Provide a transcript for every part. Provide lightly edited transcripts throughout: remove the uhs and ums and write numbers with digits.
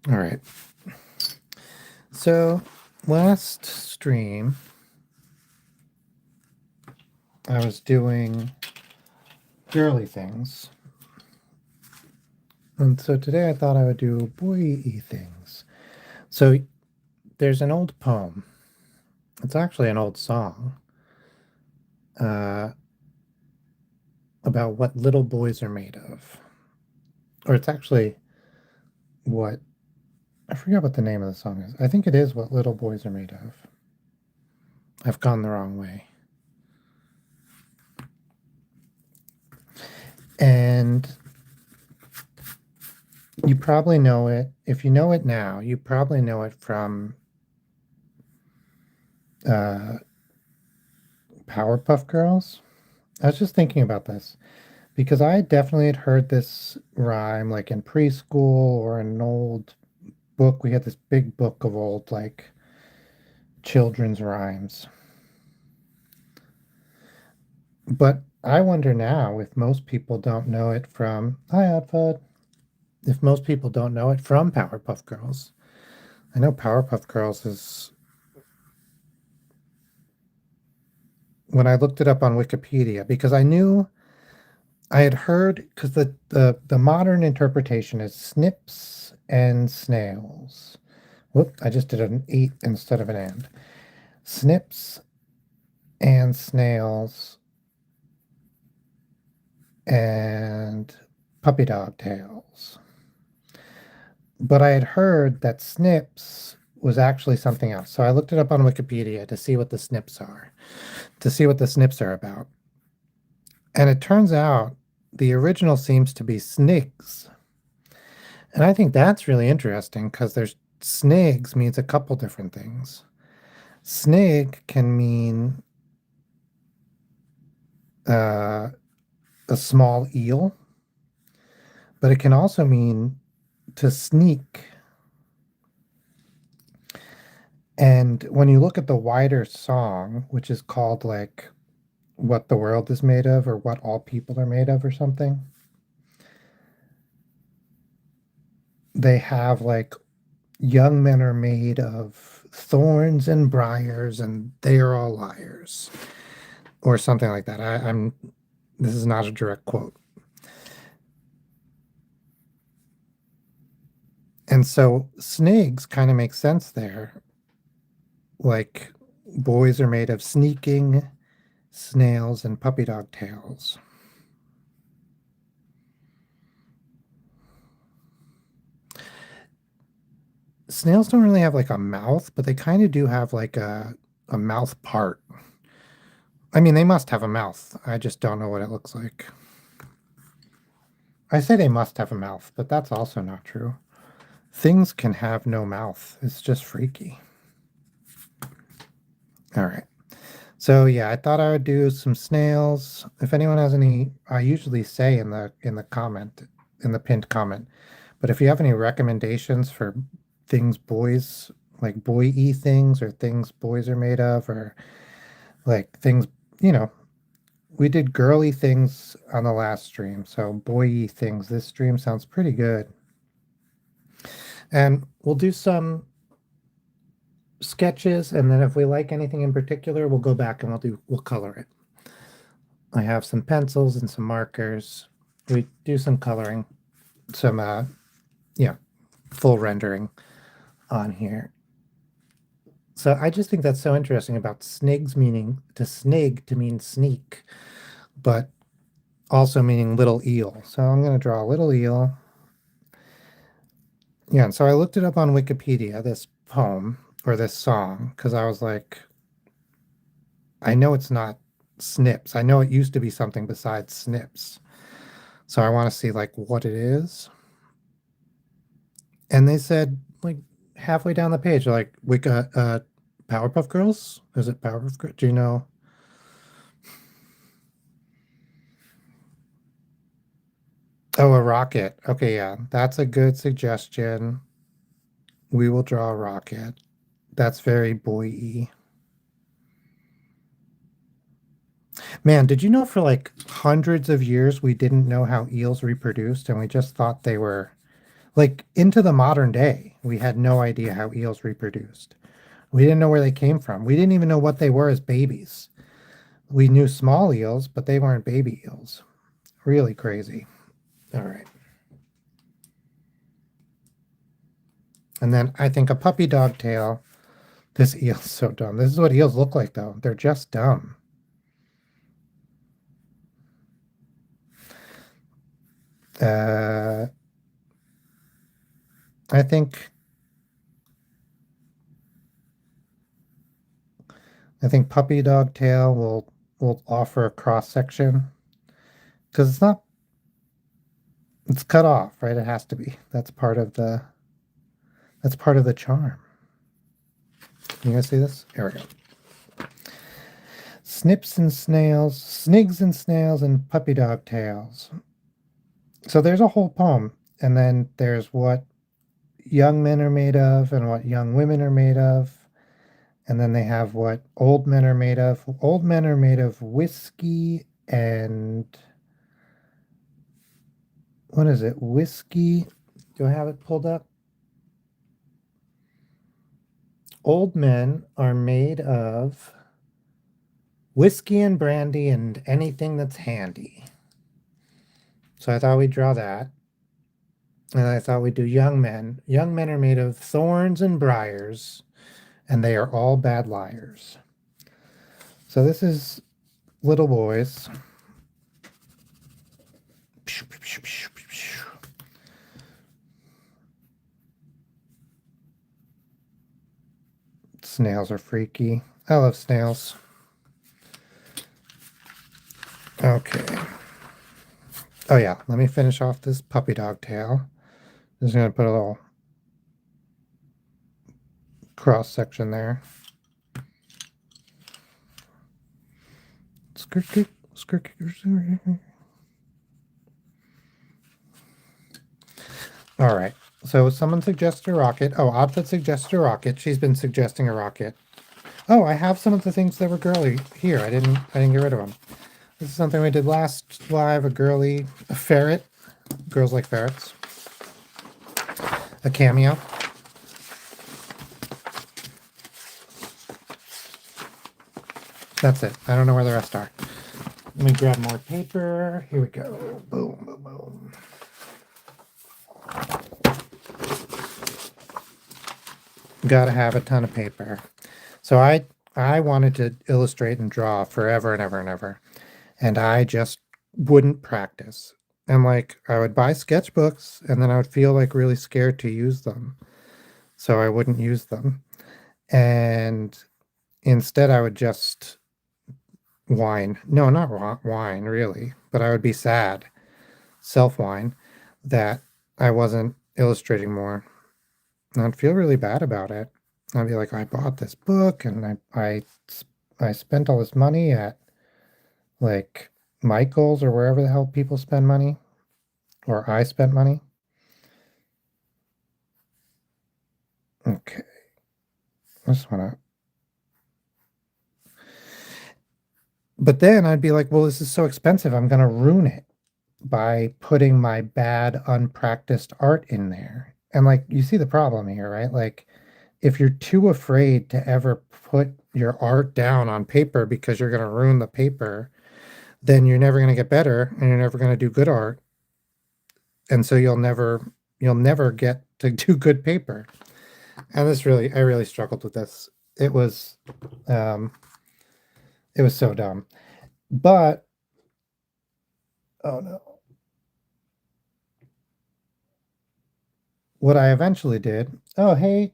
All right. So last stream, I was doing girly things. And so today I thought I would do boy-y things. So there's an old poem. It's actually an old song uh, about what little boys are made of. Or it's actually what, I forget what the name of the song is. I think it is what little boys are made of. I've gone the wrong way. And you probably know it. If you know it now, you probably know it from uh, Powerpuff Girls. I was just thinking about this because I definitely had heard this rhyme like in preschool or in an old book. We had this big book of old like children's rhymes. But I wonder now if most people don't know it from Hi Oddfud. If most people don't know it from Powerpuff Girls. I know Powerpuff Girls is when I looked it up on Wikipedia because I knew I had heard because the modern interpretation is snips and snails. Whoop, I just did an 8 instead of an and. Snips and snails and puppy dog tails. But I had heard that snips was actually something else. So I looked it up on Wikipedia to see what the snips are, to see what the snips are about. And it turns out the original seems to be snigs. And I think that's really interesting because there's snigs means a couple different things. Snig can mean uh, a small eel, but it can also mean to sneak. And when you look at the wider song, which is called like What the World is Made of or What All People Are Made of or something, they have like young men are made of thorns and briars and they are all liars or something like that. I'm this is not a direct quote. And so snigs kind of makes sense there. Like boys are made of sneaking snails and puppy dog tails. Snails don't really have like a mouth, but they kind of do have like a mouth part. I mean, they must have a mouth. I just don't know what it looks like. I say they must have a mouth, but that's also not true. Things can have no mouth. It's just freaky. All right. So yeah, I thought I would do some snails. If anyone has any, I usually say in the comment, in the pinned comment. But if you have any recommendations for things boys like boy-y things or things boys are made of or like things, you know, we did girly things on the last stream. So boy-y things. This stream sounds pretty good. And we'll do some sketches, and then if we like anything in particular, we'll go back and we'll color it. I have some pencils and some markers. We do some coloring, some yeah, full rendering on here. So I just think that's so interesting about snigs meaning to snig to mean sneak, but also meaning little eel. So I'm going to draw a little eel. Yeah, and so I looked it up on Wikipedia, this poem or this song, because I was like, I know it's not snips. I know it used to be something besides snips. So I want to see like what it is. And they said like halfway down the page, like we got Powerpuff Girls. Is it Powerpuff Girls? Do you know? Oh, a rocket. Okay, yeah, that's a good suggestion. We will draw a rocket. That's very boy-y. Man, did you know for like hundreds of years we didn't know how eels reproduced and we just thought they were like into the modern day. we had no idea how eels reproduced. We didn't know where they came from. We didn't even know what they were as babies. We knew small eels, but they weren't baby eels. Really crazy. All right. And then I think a puppy dog tail. This eel's so dumb. This is what eels look like, though. They're just dumb. I think puppy dog tail will offer a cross section because it's cut off, right? It has to be. That's part of the charm. You guys see this? Here we go. Snips and snails, snigs and snails, and puppy dog tails. So there's a whole poem, and then there's what young men are made of and what young women are made of. And then they have what old men are made of. Old men are made of whiskey and what is it? Whiskey. Do I have it pulled up? Old men are made of whiskey and brandy and anything that's handy. So I thought we'd draw that. And I thought we'd do young men. Young men are made of thorns and briars, and they are all bad liars. So this is little boys. Snails are freaky. I love snails. Okay. Oh yeah, let me finish off this puppy dog tail. Just gonna put a little cross section there. All right. So someone suggests a rocket. Oh, Opta suggests a rocket. She's been suggesting a rocket. Oh, I have some of the things that were girly here. I didn't get rid of them. This is something we did last live. A ferret. Girls like ferrets. A cameo. That's it. I don't know where the rest are. Let me grab more paper. Here we go. Boom, boom, boom. Gotta have a ton of paper. So I wanted to illustrate and draw forever and ever and ever. And I just wouldn't practice. And like I would buy sketchbooks and then I would feel like really scared to use them. So I wouldn't use them. And instead I would just whine. No, not whine really, but I would be sad. Self-whine that I wasn't illustrating more. And I'd feel really bad about it. I'd be like, I bought this book and I spent all this money at like Michael's or wherever the hell people spend money, or I spent money. Okay. I just want to. But then I'd be like, well, this is so expensive. I'm going to ruin it by putting my bad, unpracticed art in there. And like, you see the problem here, right? Like, if you're too afraid to ever put your art down on paper because you're going to ruin the paper, then you're never going to get better and you're never going to do good art. And so you'll never get to do good paper. And I really struggled with this. It was so dumb. But oh no. What I eventually did, oh hey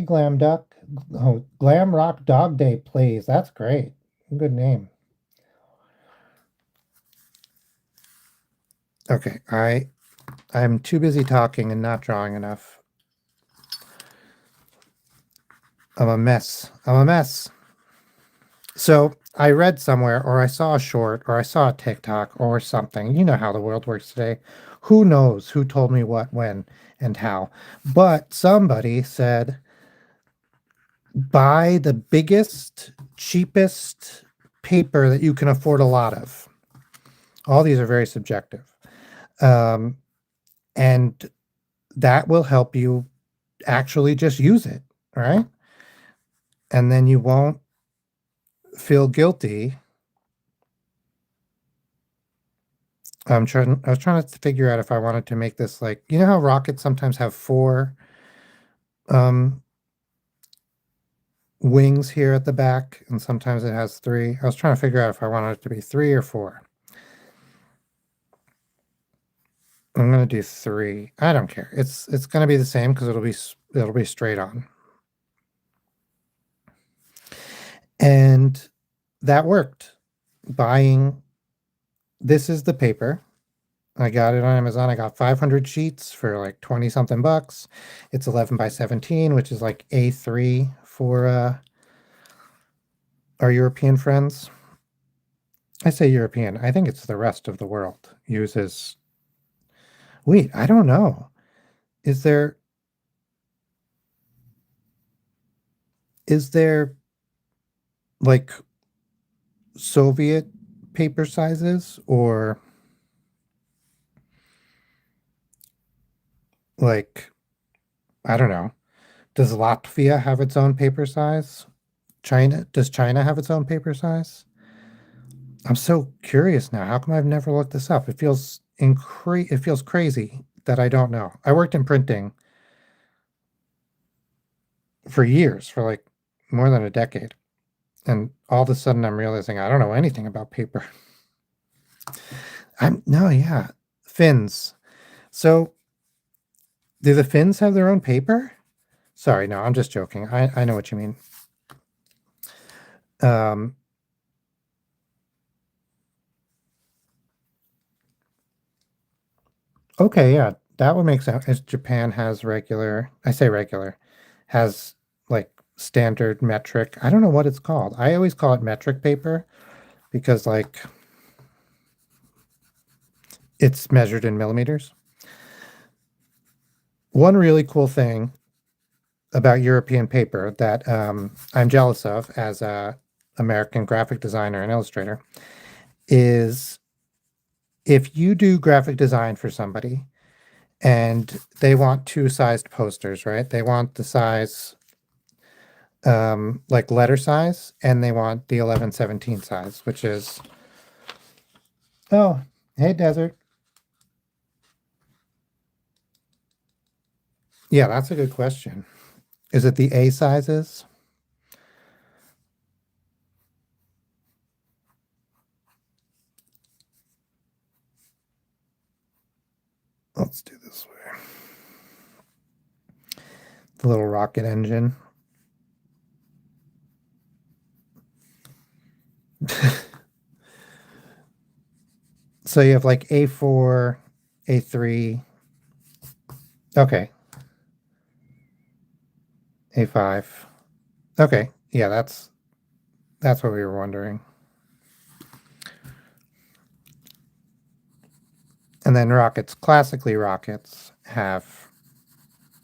Glam Duck. Oh, Glam Rock Dog Day Plays. That's great. Good name. Okay, I'm too busy talking and not drawing enough. I'm a mess. So I read somewhere, or I saw a short, or I saw a TikTok or something. You know how the world works today. Who knows who told me what, when, and how. But somebody said, buy the biggest, cheapest paper that you can afford a lot of. All these are very subjective. And that will help you actually just use it, right? And then you won't feel guilty. I was trying to figure out if I wanted to make this like, you know how rockets sometimes have four um, wings here at the back, and sometimes it has three. I was trying to figure out if I wanted it to be three or four. I'm gonna do three. I don't care. It's gonna be the same because it'll be straight on. And that worked. Buying this is the paper. I got it on Amazon. I got 500 sheets for like 20 something bucks. It's 11 by 17, which is like A3 for our European friends. I say European. I think it's the rest of the world uses. Wait, I don't know. Is there is there like Soviet paper sizes or like I don't know. Does Latvia have its own paper size? Does China have its own paper size? I'm so curious now. How come I've never looked this up? It feels crazy that I don't know. I worked in printing for years, for like more than a decade. And all of a sudden I'm realizing I don't know anything about paper. Yeah. Finns. So do the Finns have their own paper? Sorry, no, I'm just joking. I know what you mean. Okay, yeah, that would make sense. As Japan has regular, I say regular, has like standard metric. I don't know what it's called. I always call it metric paper because like it's measured in millimeters. One really cool thing about European paper that I'm jealous of as a American graphic designer and illustrator is if you do graphic design for somebody and they want two sized posters, right? They want the size like letter size, and they want the 11/17 size, which is oh, hey desert. Yeah, that's a good question. Is it the A sizes? Let's do this way. The little rocket engine. So you have like A4, A3. Okay. A5. Okay. Yeah, that's what we were wondering. And then classically rockets have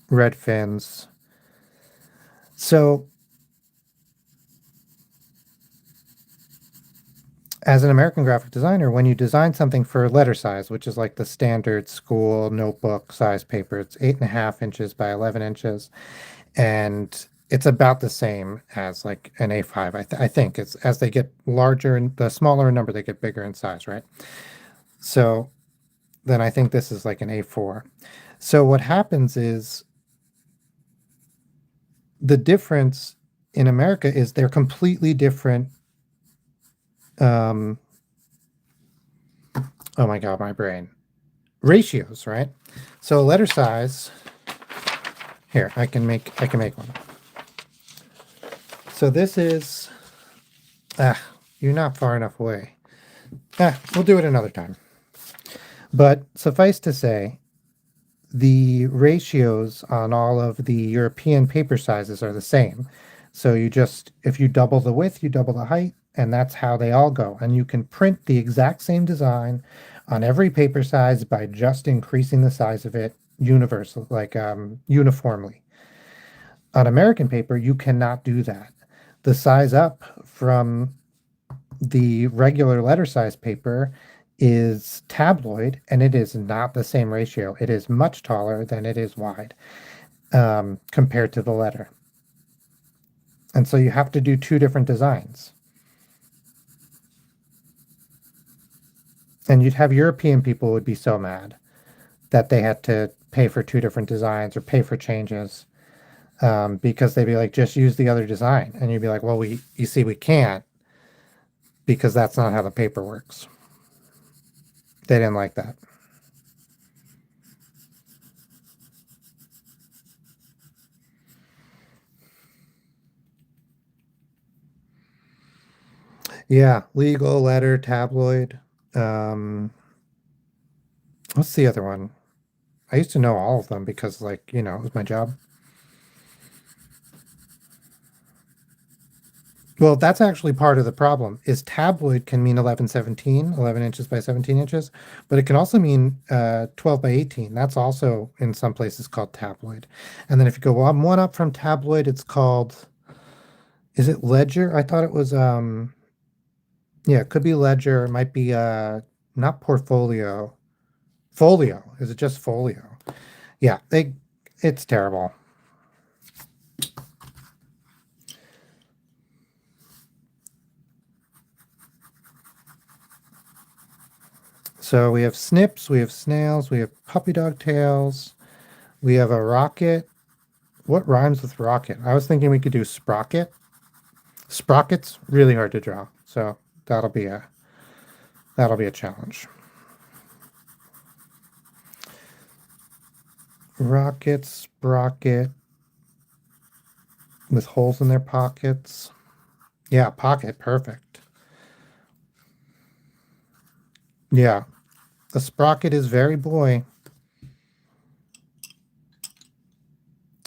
red fins. So as an American graphic designer, when you design something for letter size, which is like the standard school notebook size paper, it's 8.5 inches by 11 inches, and it's about the same as like an A5. I think it's as they get larger and the smaller in number, they get bigger in size, right? So then I think this is like an A4. So what happens is the difference in America is they're completely different. Um, oh my God, my brain. Ratios, right? So letter size. Here, I can make one. So this is you're not far enough away. We'll do it another time. But suffice to say, the ratios on all of the European paper sizes are the same. So if you double the width, you double the height, and that's how they all go. And you can print the exact same design on every paper size by just increasing the size of it uniformly. On American paper, you cannot do that. The size up from the regular letter size paper is tabloid, and it is not the same ratio. It is much taller than it is wide. compared to the letter. And so you have to do two different designs. And you'd have European people would be so mad that they had to pay for two different designs or pay for changes, because they'd be like, just use the other design. And you'd be like, well, you see, we can't, because that's not how the paper works. They didn't like that. Yeah, legal, letter, tabloid. What's the other one? I used to know all of them because, like, it was my job. Well, that's actually part of the problem is tabloid can mean 11/17, 11 inches by 17 inches, but it can also mean 12 by 18. That's also in some places called tabloid. And then if you go one up from tabloid, it's called, is it ledger? I thought it was, yeah, it could be ledger. It might be not portfolio. Folio. Is it just folio? Yeah, it's terrible. So we have snips, we have snails, we have puppy dog tails, we have a rocket. What rhymes with rocket? I was thinking we could do sprocket. Sprocket's really hard to draw, so that'll be a challenge. Rocket, sprocket with holes in their pockets. Yeah, pocket, perfect. Yeah, the sprocket is very boy.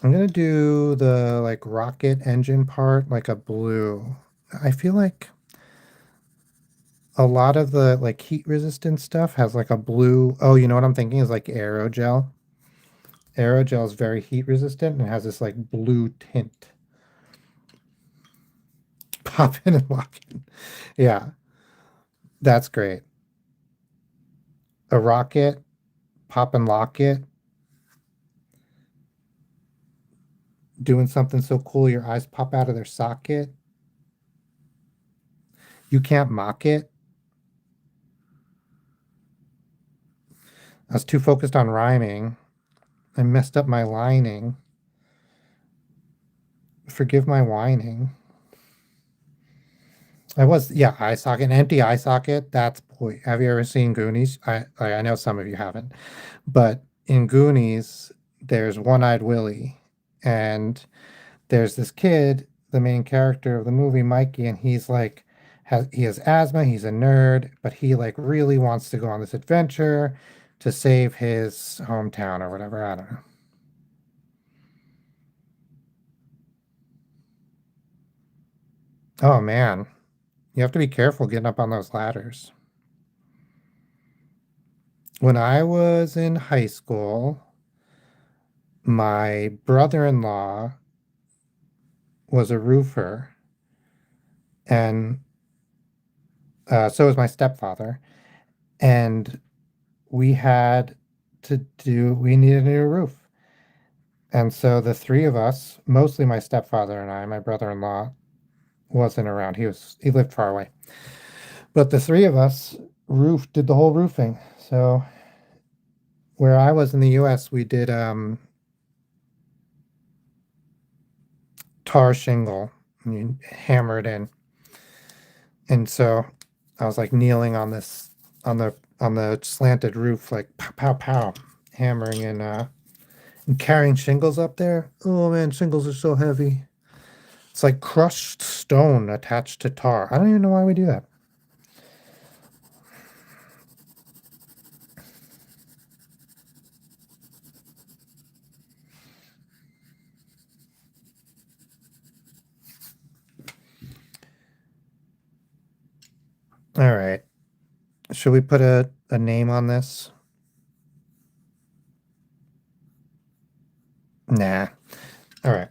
I'm gonna do the like rocket engine part like a blue. I feel like a lot of the like heat resistant stuff has like a blue. Oh, you know what I'm thinking is like aerogel. Aerogel is very heat resistant and has this like blue tint. Pop in and lock in. Yeah, that's great. A rocket, pop and lock it, doing something so cool your eyes pop out of their socket. You can't mock it. I was too focused on rhyming. I messed up my lining. Forgive my whining. I was, yeah, eye socket, an empty eye socket. That's, boy, have you ever seen Goonies? I know some of you haven't, but in Goonies, there's One-Eyed Willie, and there's this kid, the main character of the movie, Mikey, and he's like, he has asthma, he's a nerd, but he like really wants to go on this adventure to save his hometown or whatever. I don't know. Oh man, you have to be careful getting up on those ladders. When I was in high school, my brother-in-law was a roofer, and so was my stepfather. And we needed a new roof. And so the three of us, mostly my stepfather and I, my brother-in-law wasn't around. He lived far away. But the three of us did the whole roofing. So where I was in the US, we did tar shingle. You hammer it in. And so I was like kneeling on this on the slanted roof, like pow pow pow, hammering and carrying shingles up there. Oh man, shingles are so heavy. It's like crushed stone attached to tar. I don't even know why we do that. All right. Should we put a name on this? Nah. All right.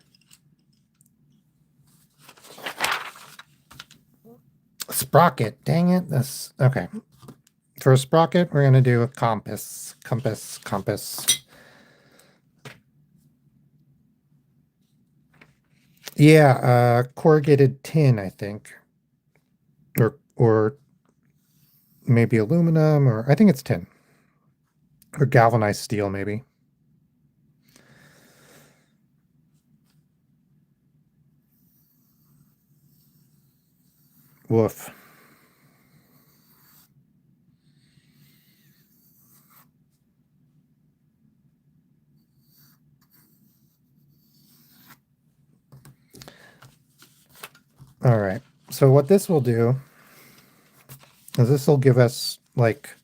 Sprocket. Dang it. This okay. For a sprocket, we're gonna do a compass. Compass. Compass. Yeah, corrugated tin, I think. Or maybe aluminum, or I think it's tin. Or galvanized steel, maybe. Woof. All right. So what this will do is this will give us like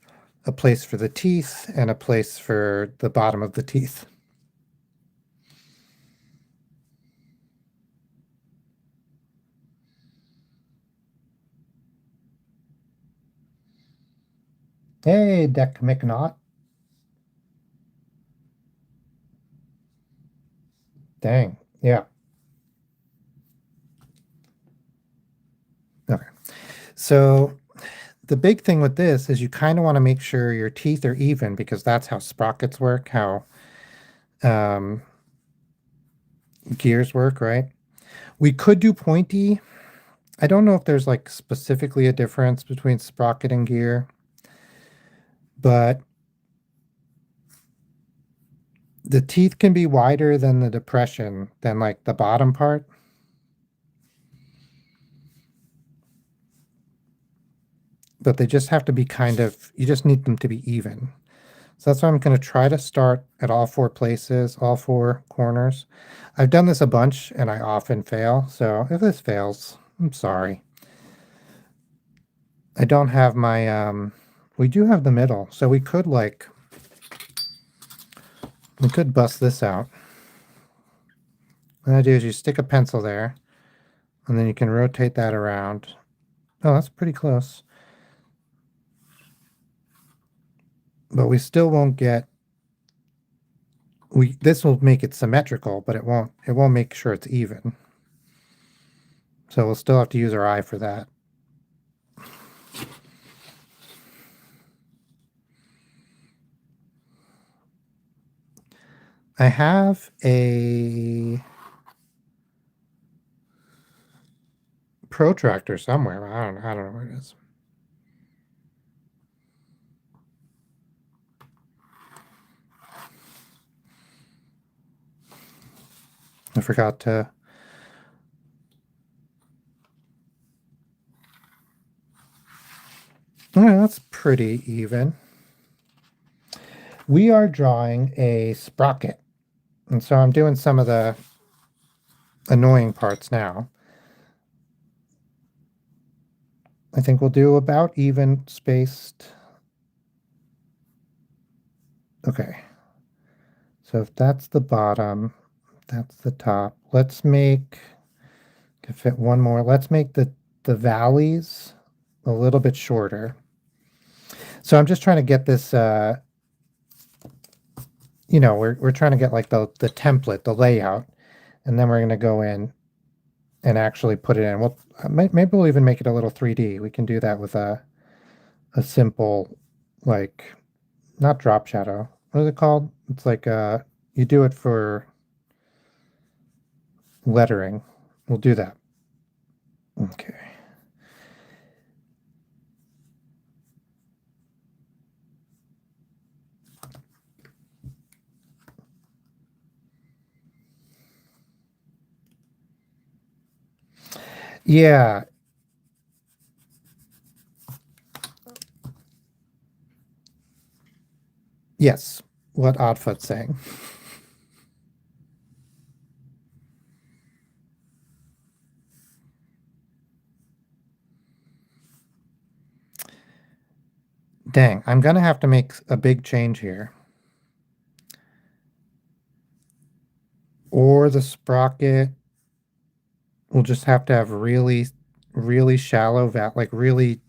a place for the teeth and a place for the bottom of the teeth. Hey, Deck McNaught. Dang. Yeah. Okay. So the big thing with this is you kind of want to make sure your teeth are even because that's how sprockets work, how um, gears work, right? We could do pointy. I don't know if there's like specifically a difference between sprocket and gear, but the teeth can be wider than the depression than like the bottom part. But they just have to be kind of, you just need them to be even. So that's why I'm going to try to start at all four places, all four corners. I've done this a bunch and I often fail. So if this fails, I'm sorry. I don't have my, we do have the middle. So we could bust this out. What I do is you stick a pencil there and then you can rotate that around. Oh, that's pretty close. But we still won't get, this will make it symmetrical, but it won't make sure it's even. So we'll still have to use our eye for that. I have a protractor somewhere. I don't know where it is. I forgot to. Oh, that's pretty even. We are drawing a sprocket. And so I'm doing some of the annoying parts now. I think we'll do about even spaced. Okay. So if that's the bottom, that's the top. Let's make, can fit one more. Let's make the valleys a little bit shorter. So I'm just trying to get this, we're trying to get like the template, the layout, and then we're going to go in and actually put it in. Well, maybe we'll even make it a little 3D. We can do that with a simple, like, not drop shadow. What is it called? It's like you do it for lettering. We'll do that. Okay. Yeah. Yes. What Oddfoot's saying. Dang, I'm gonna have to make a big change here. Or the sprocket will just have to have really, really shallow like really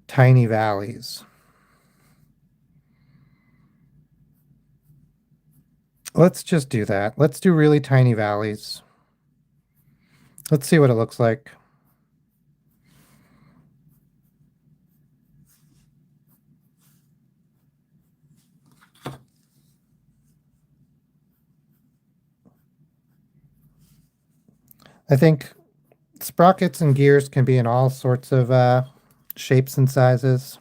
tiny valleys. Let's just do that. Let's do really tiny valleys. Let's see what it looks like. I think sprockets and gears can be in all sorts of shapes and sizes.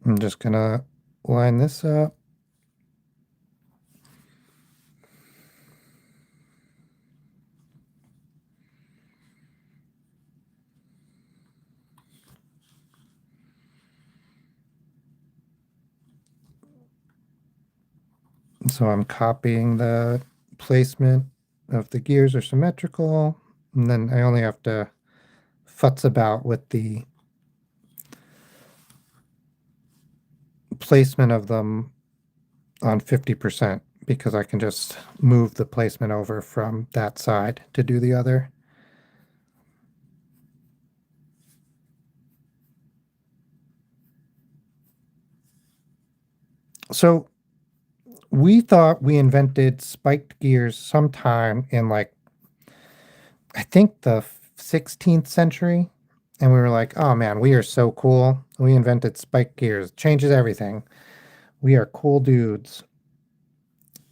I'm just gonna line this up. So I'm copying the placement of the gears are symmetrical, and then I only have to futz about with the placement of them on 50% because I can just move the placement over from that side to do the other. So we thought we invented spiked gears sometime in like, I think the 16th century. And we were like, oh man, we are so cool. We invented spiked gears. Changes everything. We are cool dudes.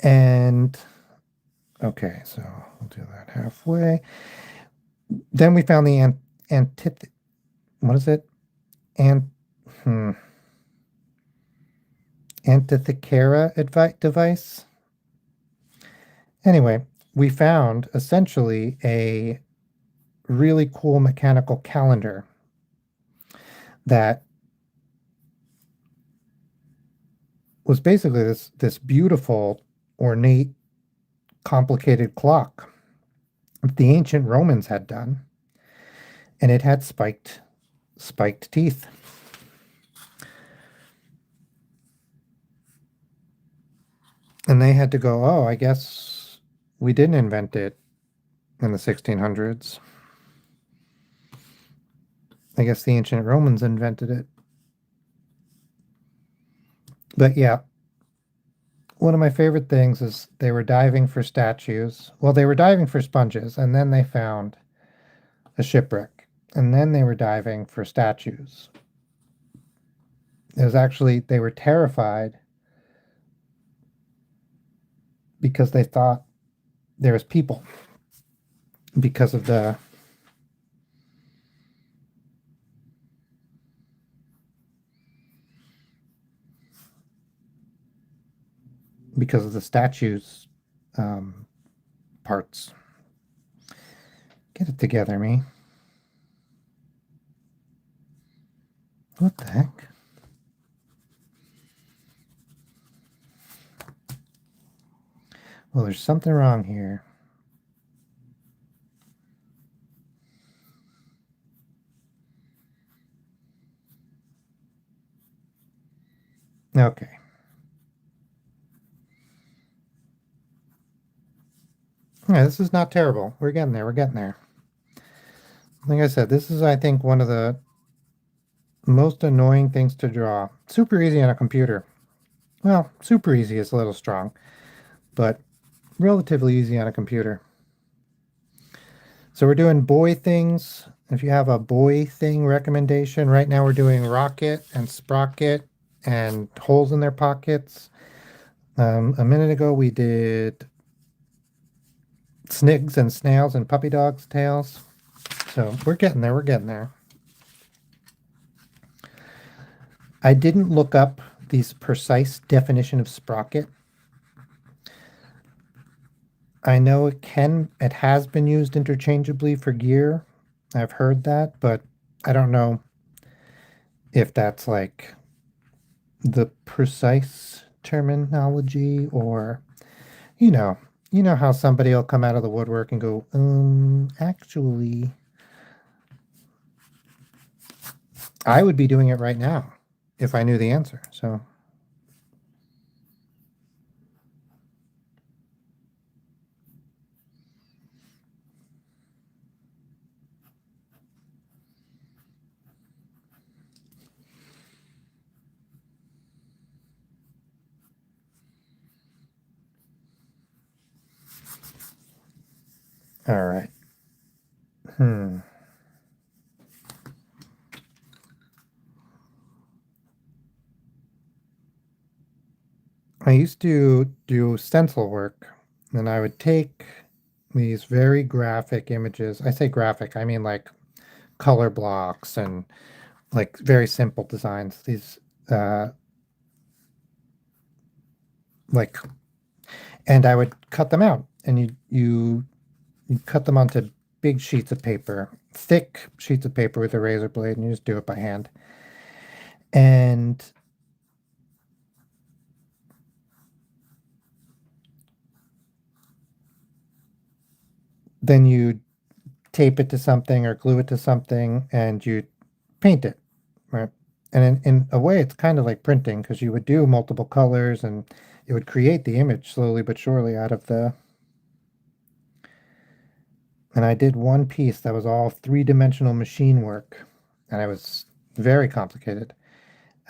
And okay, so we'll do that halfway. Then we found the antith what is it? Ant hmm, Antikythera device. Anyway, we found essentially a really cool mechanical calendar that was basically this beautiful, ornate, complicated clock that the ancient Romans had done, and it had spiked teeth. And they had to go, oh, I guess we didn't invent it in the 1600s. I guess the ancient Romans invented it. But yeah, one of my favorite things is they were diving for statues. Well, they were diving for sponges, and then they found a shipwreck. And then they were diving for statues. It was actually, they were terrified because they thought there was people because of the statues um, parts. Get it together, me. What the heck? Well, there's something wrong here. Okay. Yeah, this is not terrible. We're getting there. We're getting there. Like I said, this is, I think, one of the most annoying things to draw. Super easy on a computer. Well, super easy is a little strong, but relatively easy on a computer. So we're doing boy things. If you have a boy thing recommendation, right now we're doing rocket and sprocket and holes in their pockets. A minute ago we did snigs and snails and puppy dogs' tails. So we're getting there. We're getting there. I didn't look up this precise definition of sprocket. I know it has been used interchangeably for gear. I've heard that, but I don't know if that's like the precise terminology or, you know, you know how somebody will come out of the woodwork and go, actually, I would be doing it right now if I knew the answer. So, all right. Hmm. I used to do stencil work, and I would take these very graphic images. I say graphic, I mean like color blocks and like very simple designs. These uh, like, and I would cut them out, and you cut them onto big sheets of paper, thick sheets of paper with a razor blade, and you just do it by hand. And then you tape it to something or glue it to something, and you paint it, right? And in a way, it's kind of like printing because you would do multiple colors and it would create the image slowly but surely out of the. And I did one piece that was all three-dimensional machine work, and it was very complicated.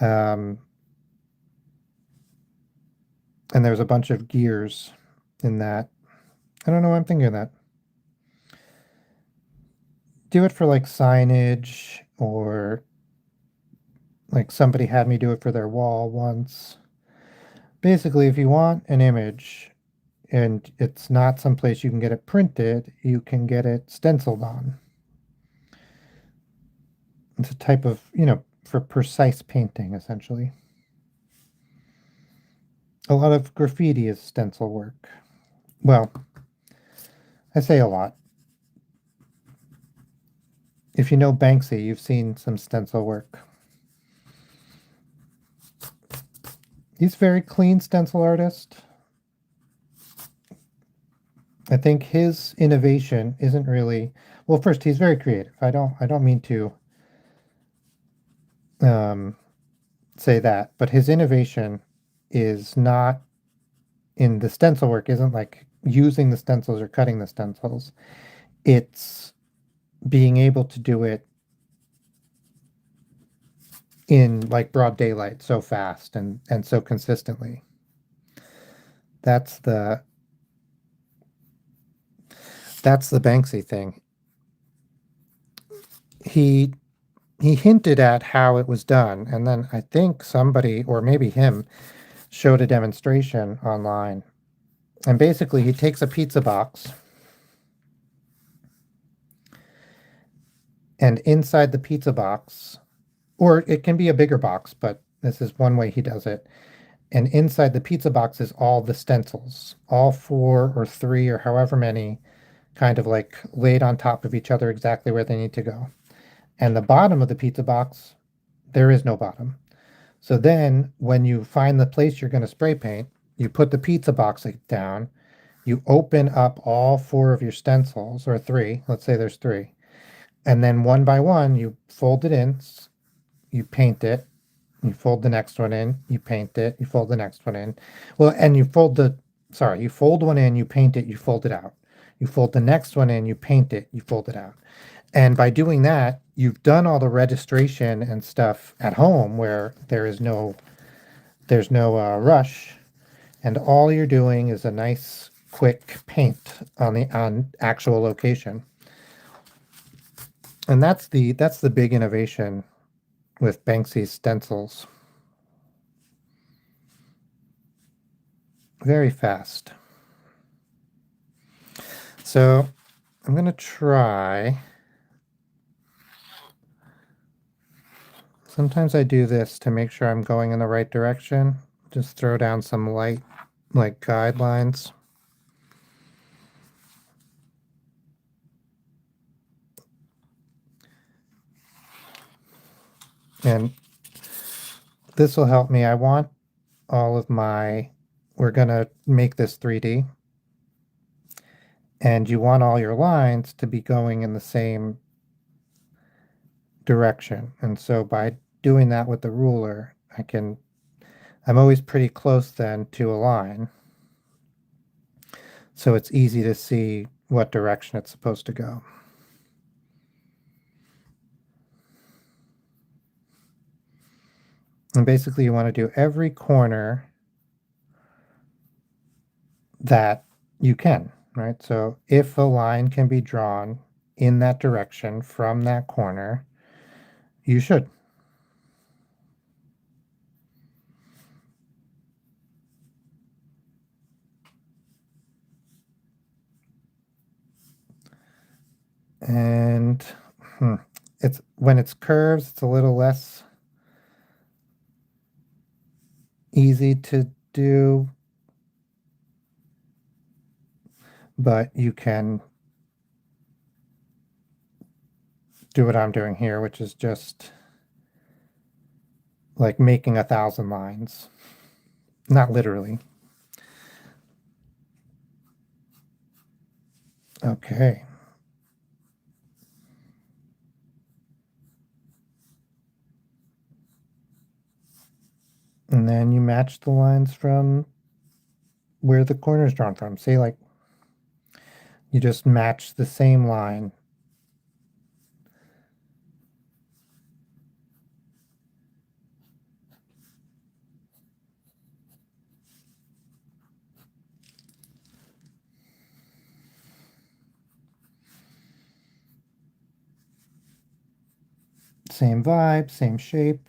Um, and there was a bunch of gears in that. I don't know why I'm thinking of that. Do it for like signage, or like somebody had me do it for their wall once. Basically, if you want an image and it's not someplace you can get it printed, you can get it stenciled on. It's a type of, for precise painting, essentially. A lot of graffiti is stencil work. Well, I say a lot. If you know Banksy, you've seen some stencil work. He's a very clean stencil artist. I think his innovation isn't really, well, first, he's very creative. I don't mean to um, say that, but his innovation is not in the stencil work, isn't like using the stencils or cutting the stencils. It's being able to do it in like broad daylight so fast and so consistently. That's the that's the Banksy thing. He he hinted at how it was done, and then I think somebody, or maybe him, showed a demonstration online. And basically, he takes a pizza box, and inside the pizza box, or it can be a bigger box, but this is one way he does it. And inside the pizza box is all the stencils, all four or three or however many, kind of like laid on top of each other exactly where they need to go. And the bottom of the pizza box, there is no bottom. So then when you find the place you're going to spray paint, you put the pizza box down, you open up all four of your stencils, or three, let's say there's three, and then one by one, you fold it in, you paint it, you fold the next one in, you paint it, you fold the next one in. Well, and you fold one in, you paint it, you fold it out. You fold the next one in, you paint it, you fold it out. And by doing that, you've done all the registration and stuff at home where there's no rush, and all you're doing is a nice quick paint on actual location. And that's the big innovation with Banksy's stencils. Very fast. So I'm going to try. Sometimes I do this to make sure I'm going in the right direction. Just throw down some light, like guidelines. And this will help me. I want all of we're going to make this 3D. And you want all your lines to be going in the same direction. And so by doing that with the ruler, I'm always pretty close then to a line. So it's easy to see what direction it's supposed to go. And basically you want to do every corner that you can, right? So if a line can be drawn in that direction from that corner, you should. And it's when it's curves, it's a little less easy to do, but you can do what I'm doing here, which is just like making 1,000 lines. Not literally. Okay. And then you match the lines from where the corner is drawn from. See, like, you just match the same line. Same vibe, same shape.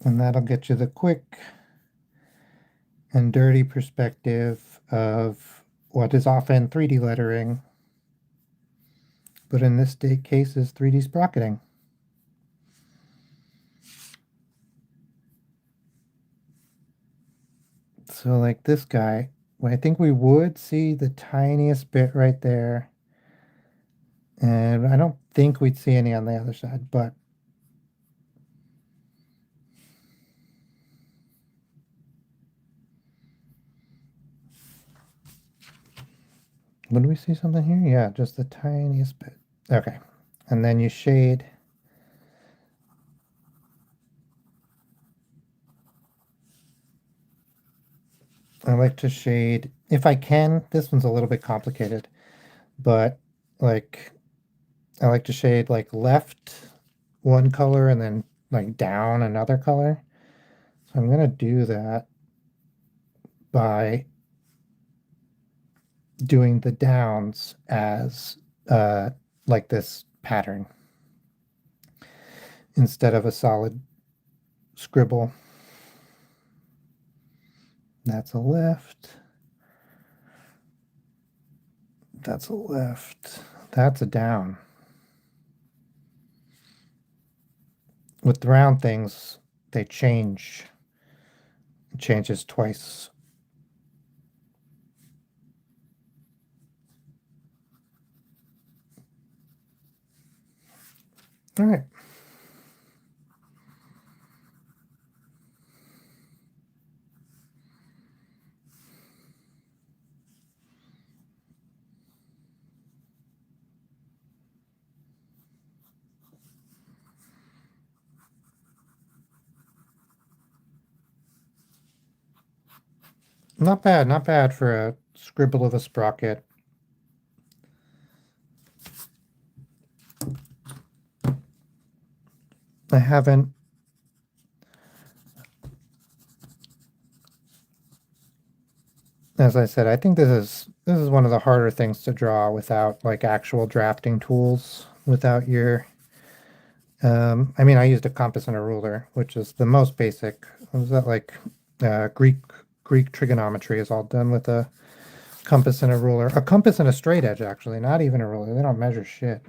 And that'll get you the quick and dirty perspective of what is often 3D lettering, but in this case is 3D sprocketing. So like this guy, I think we would see the tiniest bit right there. And I don't think we'd see any on the other side, but would we see something here? Yeah, just the tiniest bit. Okay. And then you shade. I like to shade, if I can, this one's a little bit complicated, but like I like to shade like left one color and then like down another color. So I'm going to do that by doing the downs as like this pattern instead of a solid scribble. That's a left. That's a left. That's a down. With the round things, they change. It changes twice. All right. Not bad, not bad for a scribble of a sprocket. I haven't. As I said, I think this is one of the harder things to draw without like actual drafting tools, without your I mean, I used a compass and a ruler, which is the most basic. Was that like Greek trigonometry is all done with a compass and a ruler. A compass and a straight edge, actually, not even a ruler. They don't measure shit.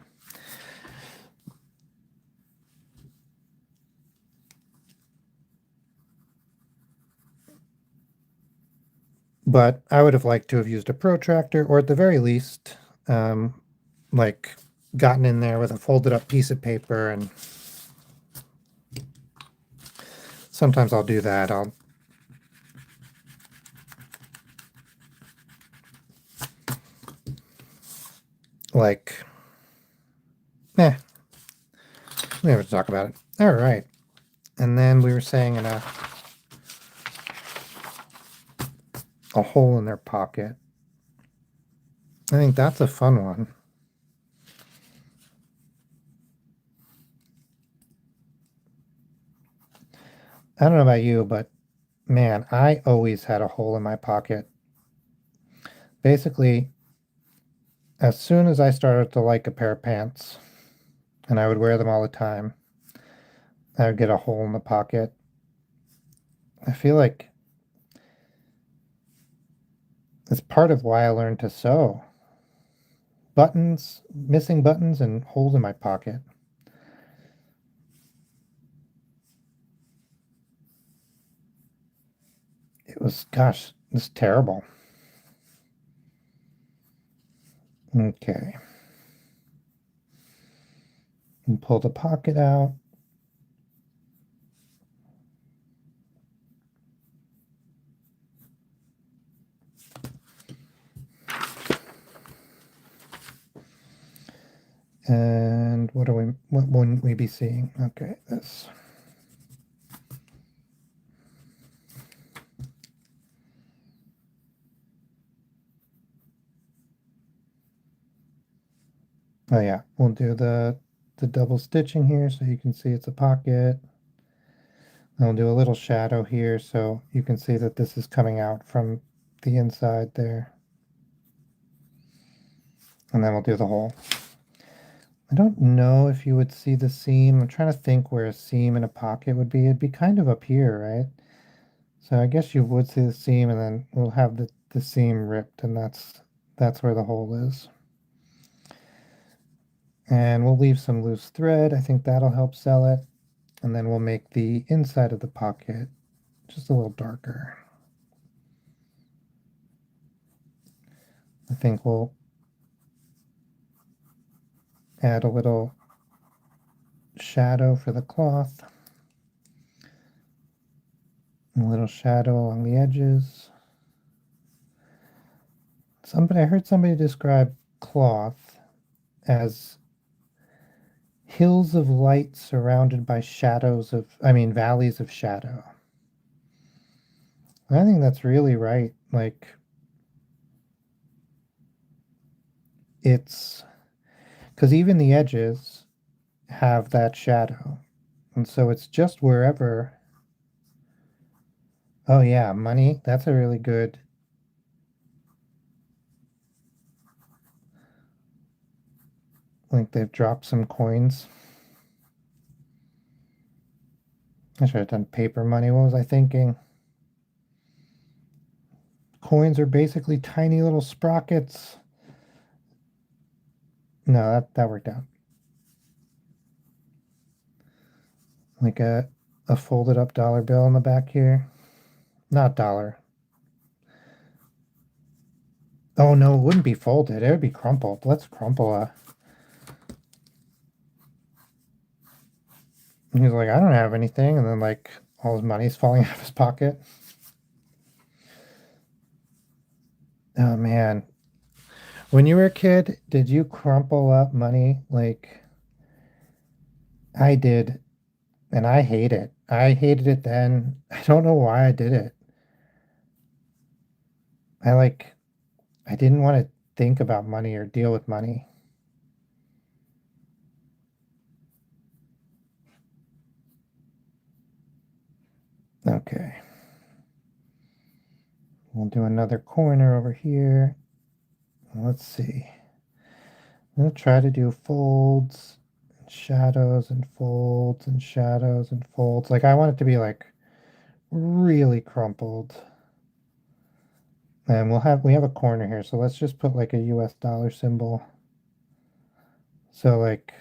But I would have liked to have used a protractor, or at the very least, like gotten in there with a folded up piece of paper. And sometimes I'll do that. I'll like, we have to talk about it. All right. And then we were saying in a hole in their pocket. I think that's a fun one. I don't know about you, but man, I always had a hole in my pocket. Basically, as soon as I started to like a pair of pants, and I would wear them all the time, I would get a hole in the pocket. I feel like It's part of why I learned to sew. Buttons, missing buttons, and holes in my pocket. It was, gosh, it's terrible. Okay. And pull the pocket out. And what wouldn't we be seeing? Okay, this. Oh yeah, we'll do the double stitching here so you can see it's a pocket. I'll do a little shadow here so you can see that this is coming out from the inside there. And then we'll do the hole. I don't know if you would see the seam. I'm trying to think where a seam in a pocket would be. It'd be kind of up here, right? So I guess you would see the seam, and then we'll have the seam ripped, and that's where the hole is. And we'll leave some loose thread. I think that'll help sell it. And then we'll make the inside of the pocket just a little darker. I think we'll add a little shadow for the cloth. A little shadow along the edges. I heard somebody describe cloth as hills of light surrounded by valleys of shadow. I think that's really right. Like, it's because even the edges have that shadow. And so it's just wherever. Oh, yeah, money. That's a really good. Like, they've dropped some coins. I should have done paper money. What was I thinking? Coins are basically tiny little sprockets. No, that worked out. Like a folded up dollar bill in the back here. Not dollar. Oh no, it wouldn't be folded. It would be crumpled. Let's crumple a. And he's like, I don't have anything, and then like all his money's falling out of his pocket. Oh man. When you were a kid, did you crumple up money? Like I did, and I hate it. I hated it then. I don't know why I did it. I like I didn't want to think about money or deal with money. Okay. We'll do another corner over here. Let's see. I'm going to try to do folds and shadows and folds and shadows and folds. Like I want it to be like really crumpled. And we have a corner here, so let's just put like a US dollar symbol. So like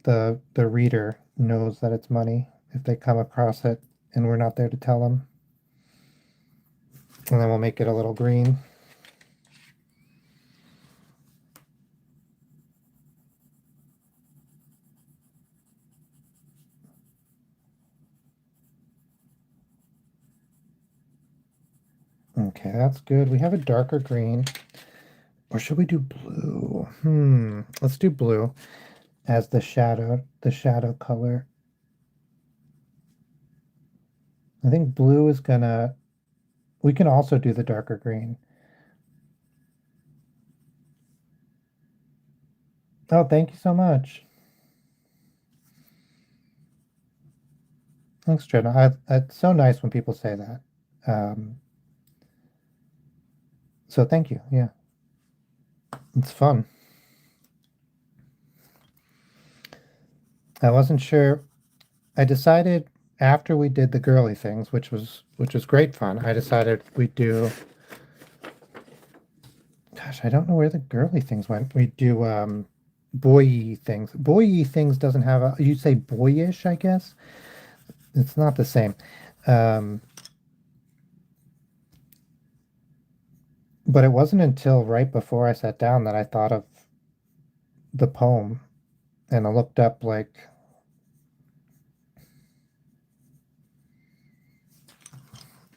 the reader knows that it's money if they come across it and we're not there to tell them. And then we'll make it a little green. Okay, that's good. We have a darker green. Or should we do blue? Let's do blue as the shadow color. I think blue is gonna, we can also do the darker green. Oh, thank you so much. Thanks, Jenna. It's so nice when people say that. Um, so thank you. Yeah, it's fun. I wasn't sure. I decided after we did the girly things, which was great fun. I decided we'd do Gosh, I don't know where the girly things went. We do boy things. Boy things doesn't have a, you'd say boyish, I guess. It's not the same. Um, but it wasn't until right before I sat down that I thought of the poem, and I looked up like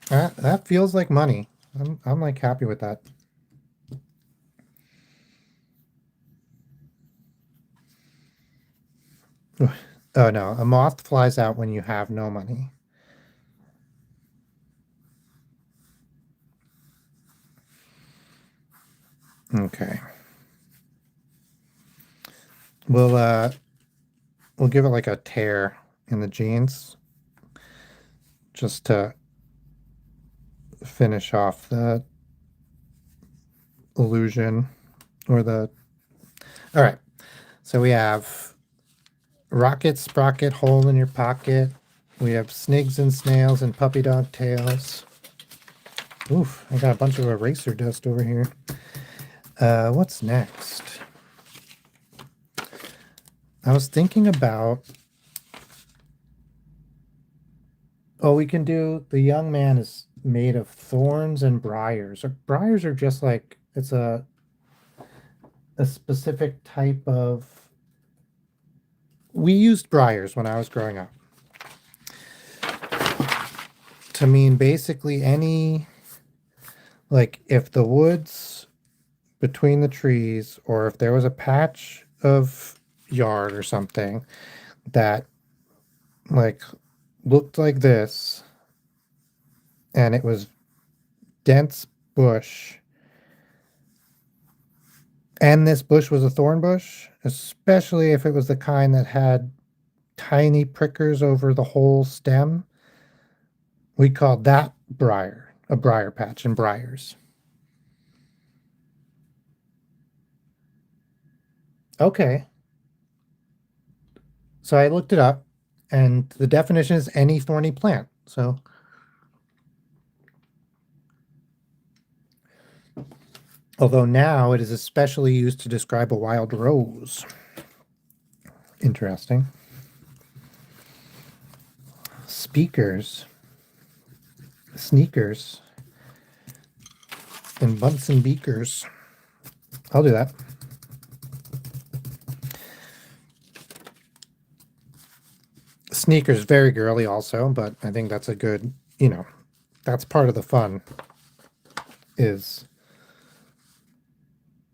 that feels like money. I'm like happy with that. Oh no, a moth flies out when you have no money. Okay. We'll uh we'll give it like a tear in the jeans just to finish off the illusion or the all right. So we have rocket sprocket hole in your pocket. We have snigs and snails and puppy dog tails. Oof, I got a bunch of eraser dust over here. What's next? I was thinking about, oh, we can do the young man is made of thorns and briars. Or briars are just like it's a specific type of. We used briars when I was growing up to mean basically any, like if the woods between the trees or if there was a patch of yard or something that like looked like this and it was dense bush and this bush was a thorn bush, especially if it was the kind that had tiny prickers over the whole stem, we called that briar, a briar patch and briars. Okay. So I looked it up and the definition is any thorny plant. So although now it is especially used to describe a wild rose. Interesting. Speakers, sneakers, and Bunsen beakers. I'll do that. Sneakers, very girly also, but I think that's a good, that's part of the fun is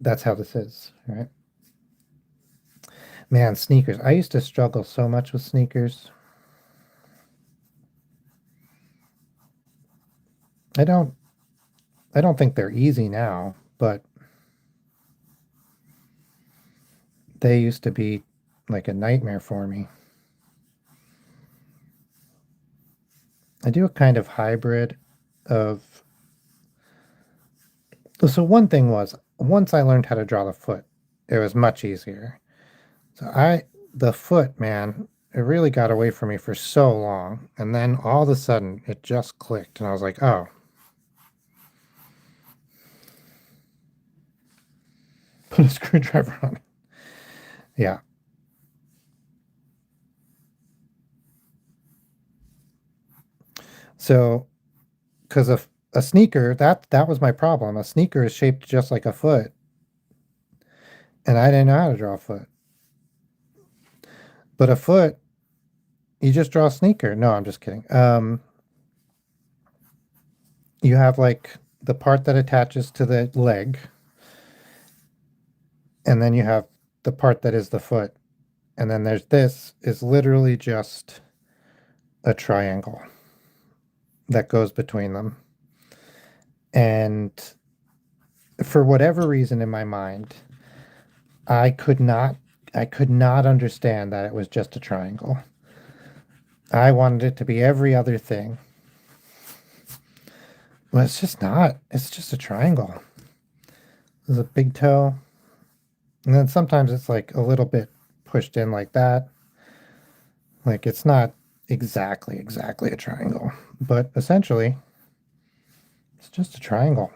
that's how this is, right? Man, sneakers. I used to struggle so much with sneakers. I don't I don't think they're easy now, but they used to be like a nightmare for me. I do a kind of hybrid of so one thing was once I learned how to draw the foot, it was much easier. So the foot, man, it really got away from me for so long. And then all of a sudden it just clicked and I was like, oh, put a screwdriver on it. Yeah. So because of a sneaker, that was my problem. A sneaker is shaped just like a foot, and I didn't know how to draw a foot. But a foot, you just draw a sneaker. No, I'm just kidding. You have like the part that attaches to the leg, and then you have the part that is the foot, and then there's this is literally just a triangle that goes between them. And for whatever reason in my mind, I could not I could not understand that it was just a triangle. I wanted it to be every other thing. Well, it's just not. It's just a triangle. There's a big toe. And then sometimes it's like a little bit pushed in like that. Like it's not exactly a triangle. But essentially, it's just a triangle.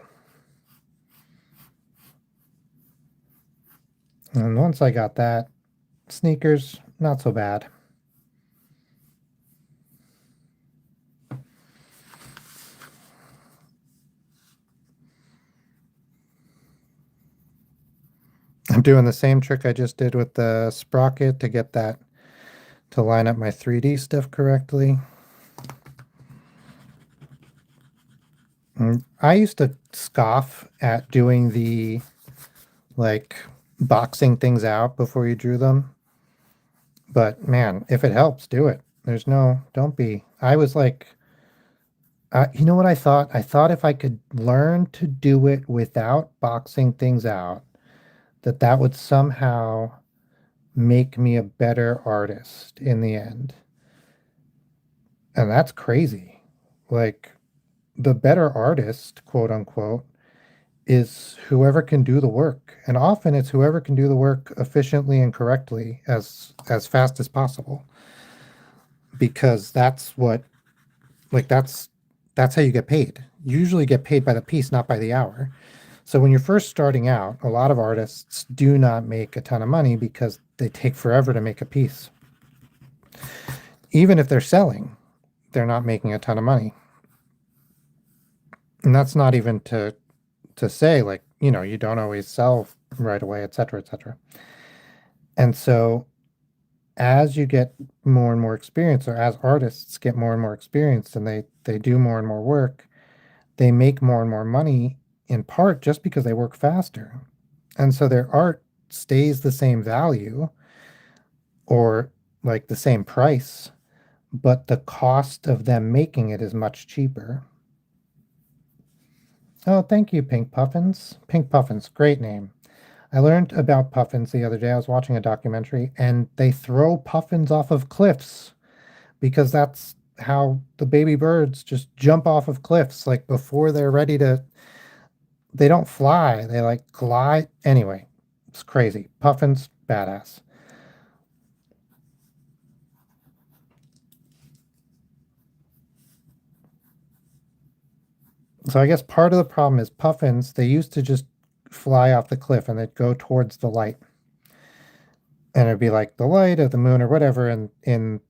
And once I got that, sneakers, not so bad. I'm doing the same trick I just did with the sprocket to get that to line up my 3D stuff correctly. I used to scoff at doing the like boxing things out before you drew them. But man, if it helps, do it. Don't be. I was like, you know what I thought? I thought if I could learn to do it without boxing things out, that would somehow make me a better artist in the end. And that's crazy. Like, the better artist, quote unquote, is whoever can do the work. And often it's whoever can do the work efficiently and correctly as fast as possible. Because that's what like that's how you get paid. You usually get paid by the piece, not by the hour. So when you're first starting out, a lot of artists do not make a ton of money because they take forever to make a piece. Even if they're selling, they're not making a ton of money. And that's not even to say like, you don't always sell right away, et cetera, et cetera. And so as you get more and more experience, or as artists get more and more experience and they do more and more work, they make more and more money in part just because they work faster. And so their art stays the same value or like the same price, but the cost of them making it is much cheaper. Oh, thank you, Pink Puffins. Pink Puffins, great name. I learned about puffins the other day. I was watching a documentary and they throw puffins off of cliffs because that's how the baby birds just jump off of cliffs like before they're ready to. They don't fly, they like glide. Anyway, it's crazy. Puffins, badass. So I guess part of the problem is puffins, they used to just fly off the cliff and they'd go towards the light. And it'd be like the light of the moon or whatever in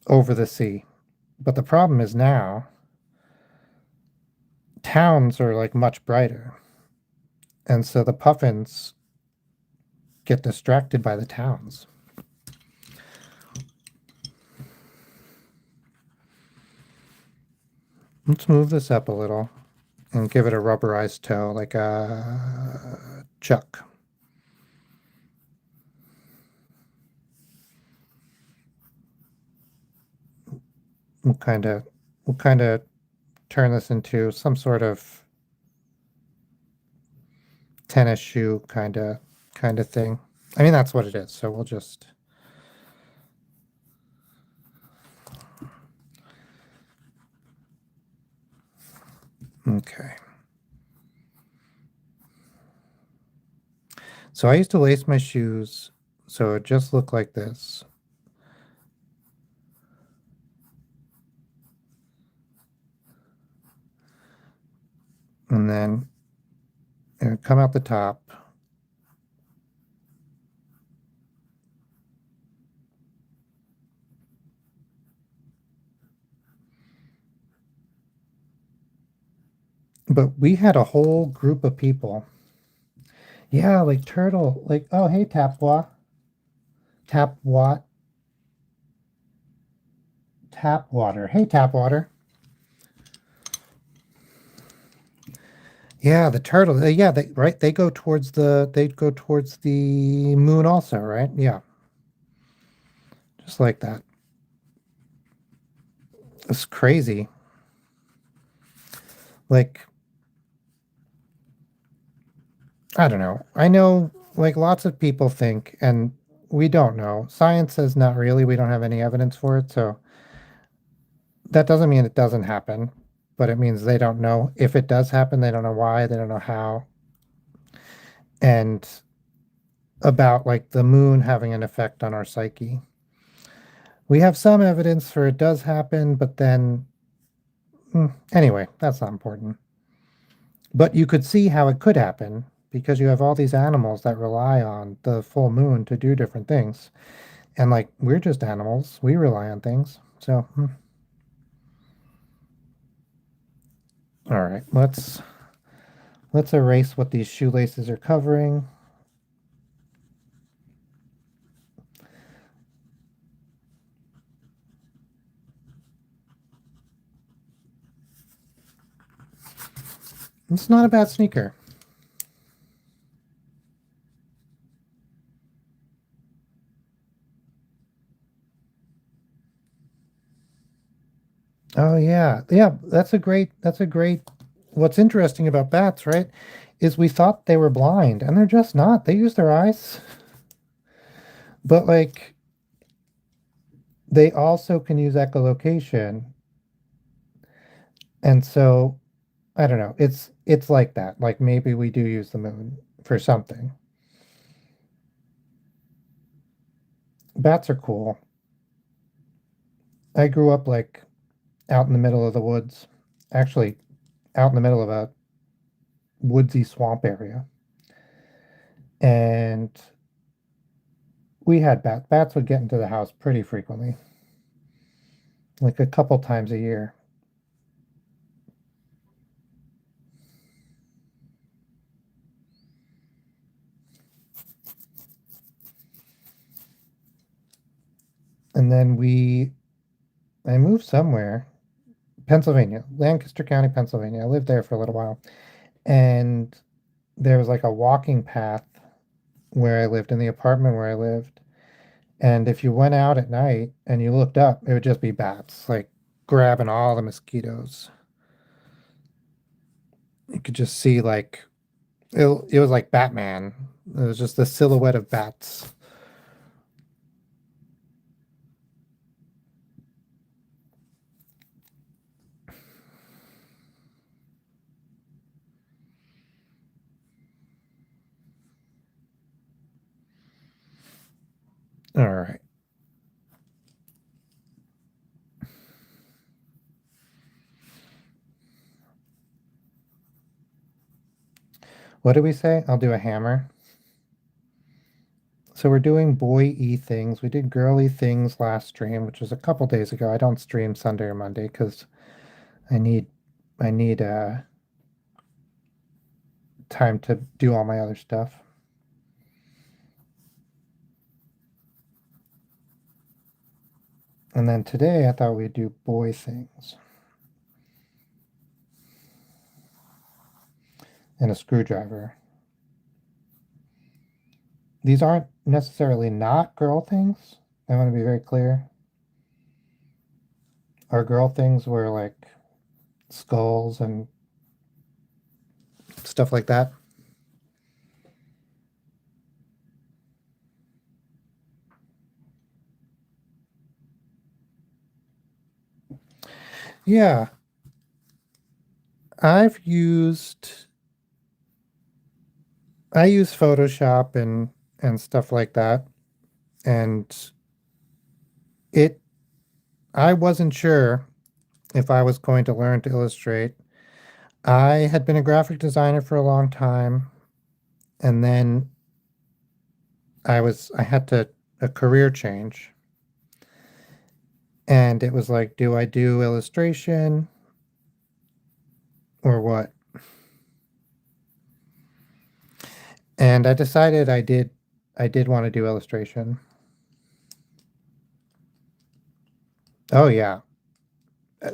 over the sea. But the problem is now towns are like much brighter. And so the puffins get distracted by the towns. Let's move this up a little and give it a rubberized toe, like a chuck. We'll kind of turn this into some sort of tennis shoe kind of thing. I mean, that's what it is. So we'll just okay. So I used to lace my shoes so it just looked like this. And then it would come out the top. But we had a whole group of people. Yeah, like turtle. Like, oh, hey, Tapwa. Tap what? Tap water. Hey, tap water. Yeah, the turtle. Yeah, right. They go towards the moon also, right? Yeah, just like that. It's crazy. Like, I don't know. I know, like, lots of people think, and we don't know. Science says not really. We don't have any evidence for it, so that doesn't mean it doesn't happen, but it means they don't know if it does happen. They don't know why. They don't know how. And about like the moon having an effect on our psyche. We have some evidence for it does happen, but then anyway, that's not important. But you could see how it could happen because you have all these animals that rely on the full moon to do different things. And like we're just animals, we rely on things. So, all right, let's erase what these shoelaces are covering. It's not a bad sneaker. Oh yeah. Yeah, that's a great what's interesting about bats, right? Is we thought they were blind and they're just not. They use their eyes. But like they also can use echolocation. And so I don't know. It's like that. Like maybe we do use the moon for something. Bats are cool. I grew up like out in the middle of the woods. Actually, out in the middle of a woodsy swamp area. And we had bats. Bats would get into the house pretty frequently, like a couple times a year. And then I moved somewhere, Pennsylvania, Lancaster County, Pennsylvania. I lived there for a little while. And there was like a walking path where I lived in the apartment where I lived. And if you went out at night and you looked up, it would just be bats, like grabbing all the mosquitoes. You could just see like it was like Batman. It was just the silhouette of bats. All right. What did we say? I'll do a hammer. So we're doing boy-y things. We did girly things last stream, which was a couple days ago. I don't stream Sunday or Monday because I need I need time to do all my other stuff. And then today I thought we'd do boy things and a screwdriver. These aren't necessarily not girl things. I want to be very clear. Our girl things were like skulls and stuff like that. Yeah, I've used I use Photoshop and stuff like that. And it I wasn't sure if I was going to learn to illustrate. I had been a graphic designer for a long time, and then I had to a career change. And it was like, do I do illustration or what? And I decided I did want to do illustration. Oh yeah.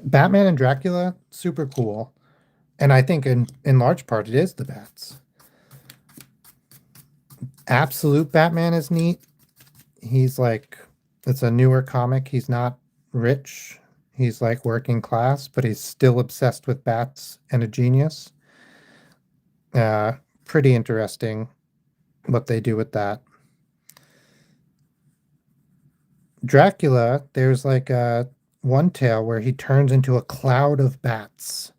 Batman and Dracula, super cool. And I think in large part it is the bats. Absolute Batman is neat. He's like it's a newer comic. He's not rich. He's like working class, but he's still obsessed with bats and a genius. Uh Pretty interesting what they do with that. Dracula, there's like a one tale where he turns into a cloud of bats.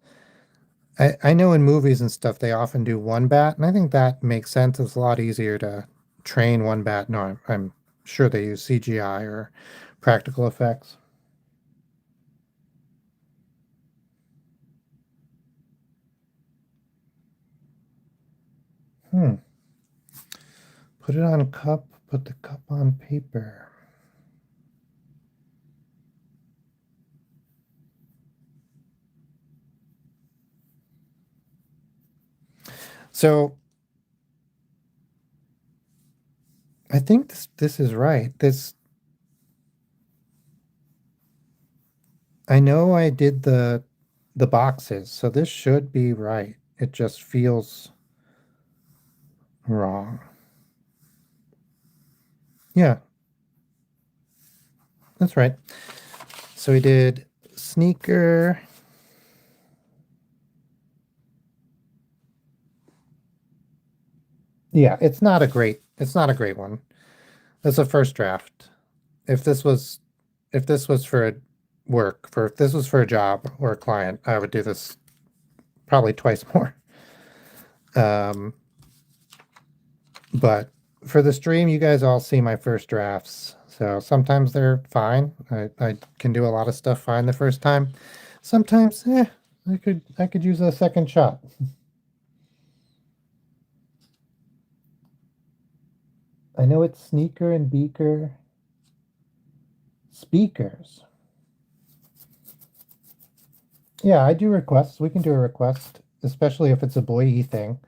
I know in movies and stuff they often do one bat, and I think that makes sense. It's a lot easier to train one bat. No, I'm sure they use CGI or practical effects. Hmm. Put it on cup, put the cup on paper. So I think this is right. I know I did the boxes, so this should be right. It just feels wrong. Yeah, that's right. So we did sneaker. Yeah, it's not a great one. That's a first draft. If this was if this was for a work, for if this was for a job or a client, I would do this probably twice more. Um, but for the stream, you guys all see my first drafts. So sometimes they're fine. I can do a lot of stuff fine the first time. Sometimes, I could use a second shot. I know it's sneaker and beaker. Speakers. Yeah, I do requests. We can do a request, especially if it's a boy thing,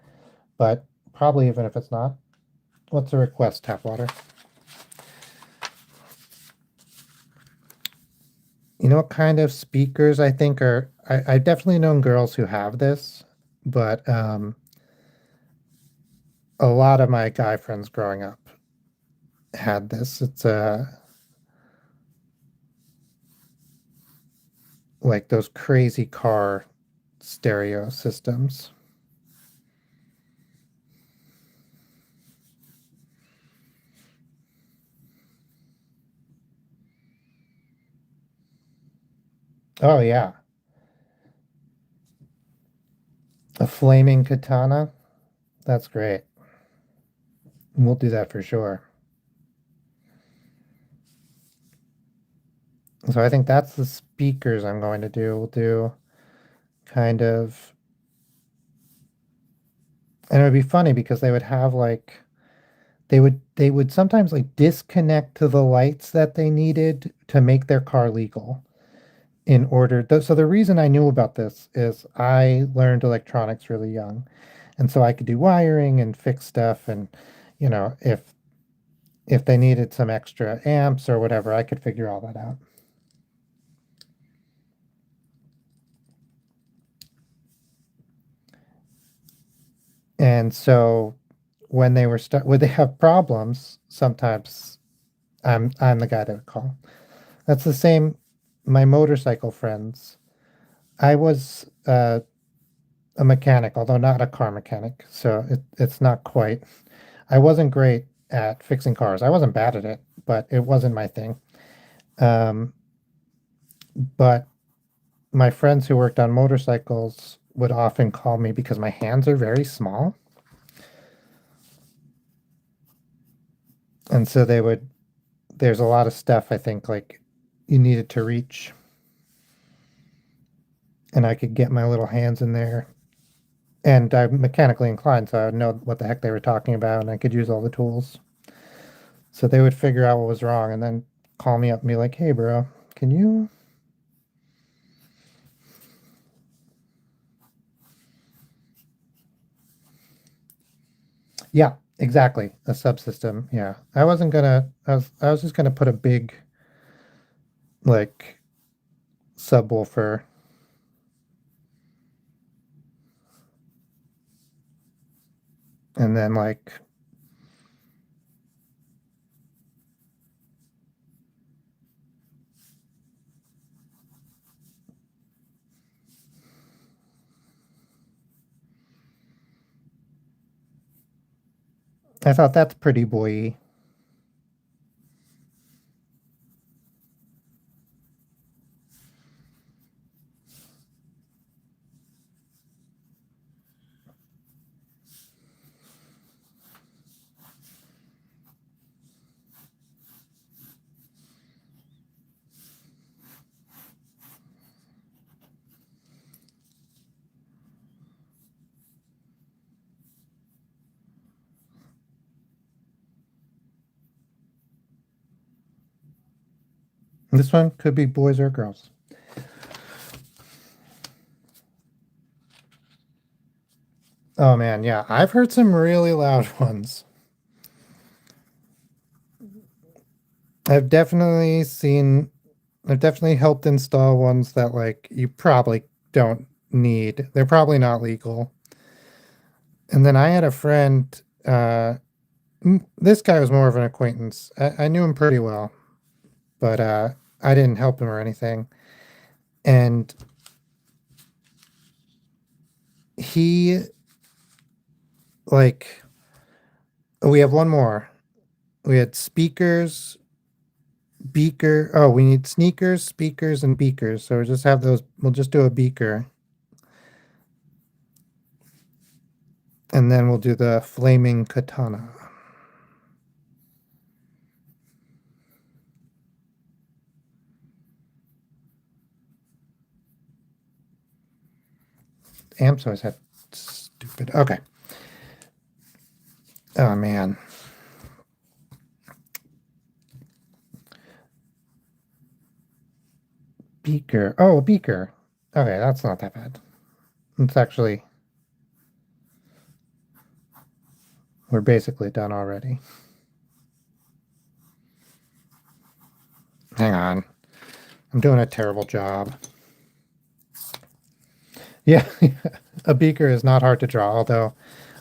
but probably even if it's not. What's a request, Tapwater? You know what kind of speakers I think are I've definitely known girls who have this, but a lot of my guy friends growing up had this. It's like those crazy car stereo systems. Oh yeah. A flaming katana. That's great. We'll do that for sure. So I think that's the speakers I'm going to do. We'll do kind of, and it would be funny because they would have like they would sometimes like disconnect to the lights that they needed to make their car legal in order. So the reason I knew about this is I learned electronics really young, and so I could do wiring and fix stuff, and you know if they needed some extra amps or whatever, I could figure all that out. And so when they have problems, sometimes I'm the guy they would call. That's the same. My motorcycle friends. I was a mechanic, although not a car mechanic, so it's not quite. I wasn't great at fixing cars. I wasn't bad at it, but it wasn't my thing. Um, but my friends who worked on motorcycles would often call me because my hands are very small, and so they would. There's a lot of stuff I think like you needed to reach, and I could get my little hands in there. And I'm mechanically inclined, so I would know what the heck they were talking about, and I could use all the tools. So they would figure out what was wrong and then call me up and be like, "Hey, bro, can you?" Yeah, exactly. A subsystem. Yeah, I wasn't gonna. I was just gonna put a big like subwoofer, and then like I thought that's pretty boy. This one could be boys or girls. Oh man, yeah, I've heard some really loud ones. I've definitely seen, I've definitely helped install ones that like you probably don't need. They're probably not legal. And then I had a friend, this guy was more of an acquaintance. I knew him pretty well, but I didn't help him or anything. And he, like, we have one more. We had speakers, beaker. Oh, we need sneakers, speakers, and beakers. So we'll just have those. We'll just do a beaker. And then we'll do the flaming katana. Amps always have stupid. Okay. Oh, man. Beaker. Oh, a beaker. Okay, that's not that bad. It's actually, we're basically done already. Hang on. I'm doing a terrible job. Yeah, a beaker is not hard to draw, although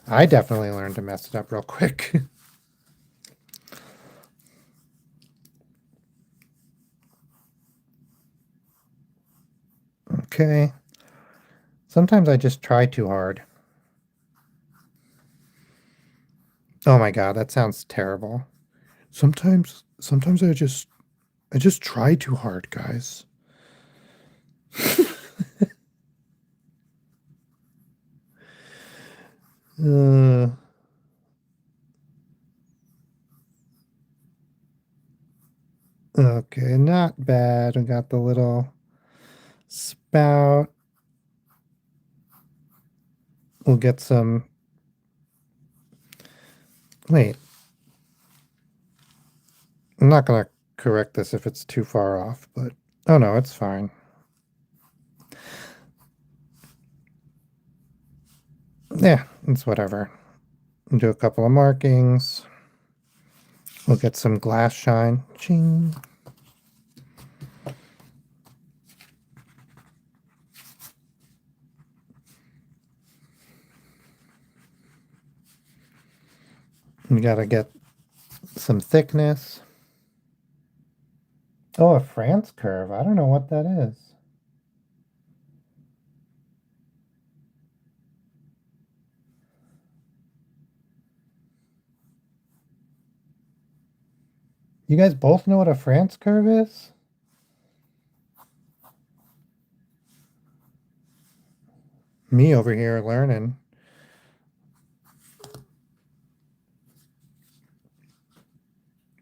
I definitely learned to mess it up real quick. Okay. Sometimes I just try too hard. Oh my god, that sounds terrible. Sometimes I just try too hard, guys. Uh, okay, not bad. We got the little spout. We'll get some. Wait, I'm not gonna correct this if it's too far off, but oh no, it's fine. Yeah, it's whatever. We'll do a couple of markings. We'll get some glass shine. Ching. We gotta get some thickness. Oh, a France curve. I don't know what that is. You guys both know what a France curve is? Me over here learning.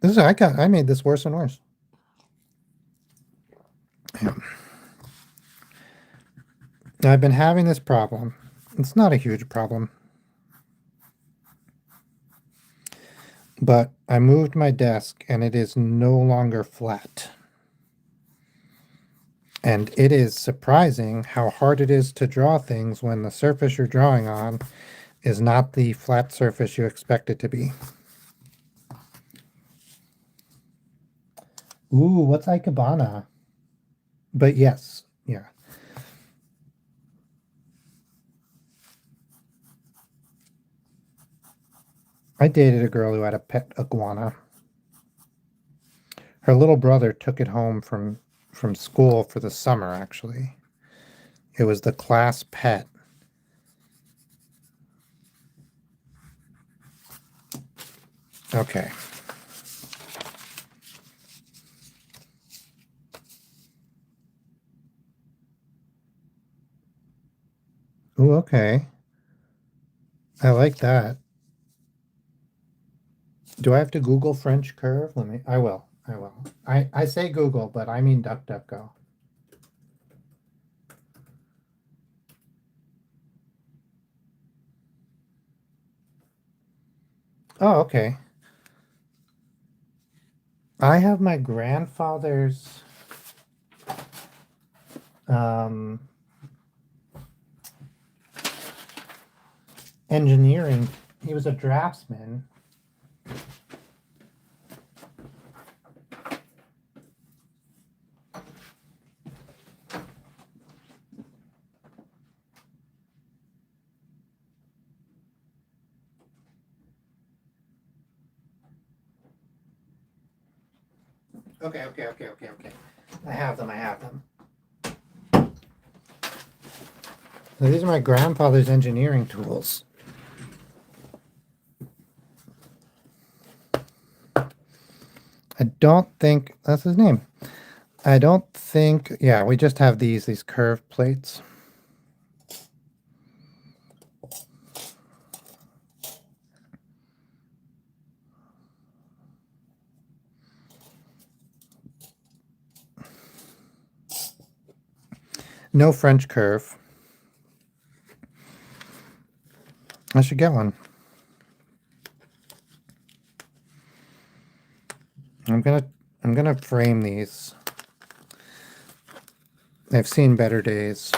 I made this worse and worse. Yeah. I've been having this problem. It's not a huge problem. But I moved my desk and it is no longer flat. And it is surprising how hard it is to draw things when the surface you're drawing on is not the flat surface you expect it to be. Ooh, what's Ikebana? But yes, yeah. I dated a girl who had a pet iguana. Her little brother took it home from school for the summer, actually. It was the class pet. Okay. Ooh, okay. I like that. Do I have to Google French curve? I will. I will. I say Google, but I mean DuckDuckGo. Oh, okay. I have my grandfather's engineering. He was a draftsman. Okay. I have them. So these are my grandfather's engineering tools. I don't think that's his name. I don't think, yeah, we just have these curved plates. No French curve. I should get one. I'm gonna frame these. I've seen better days.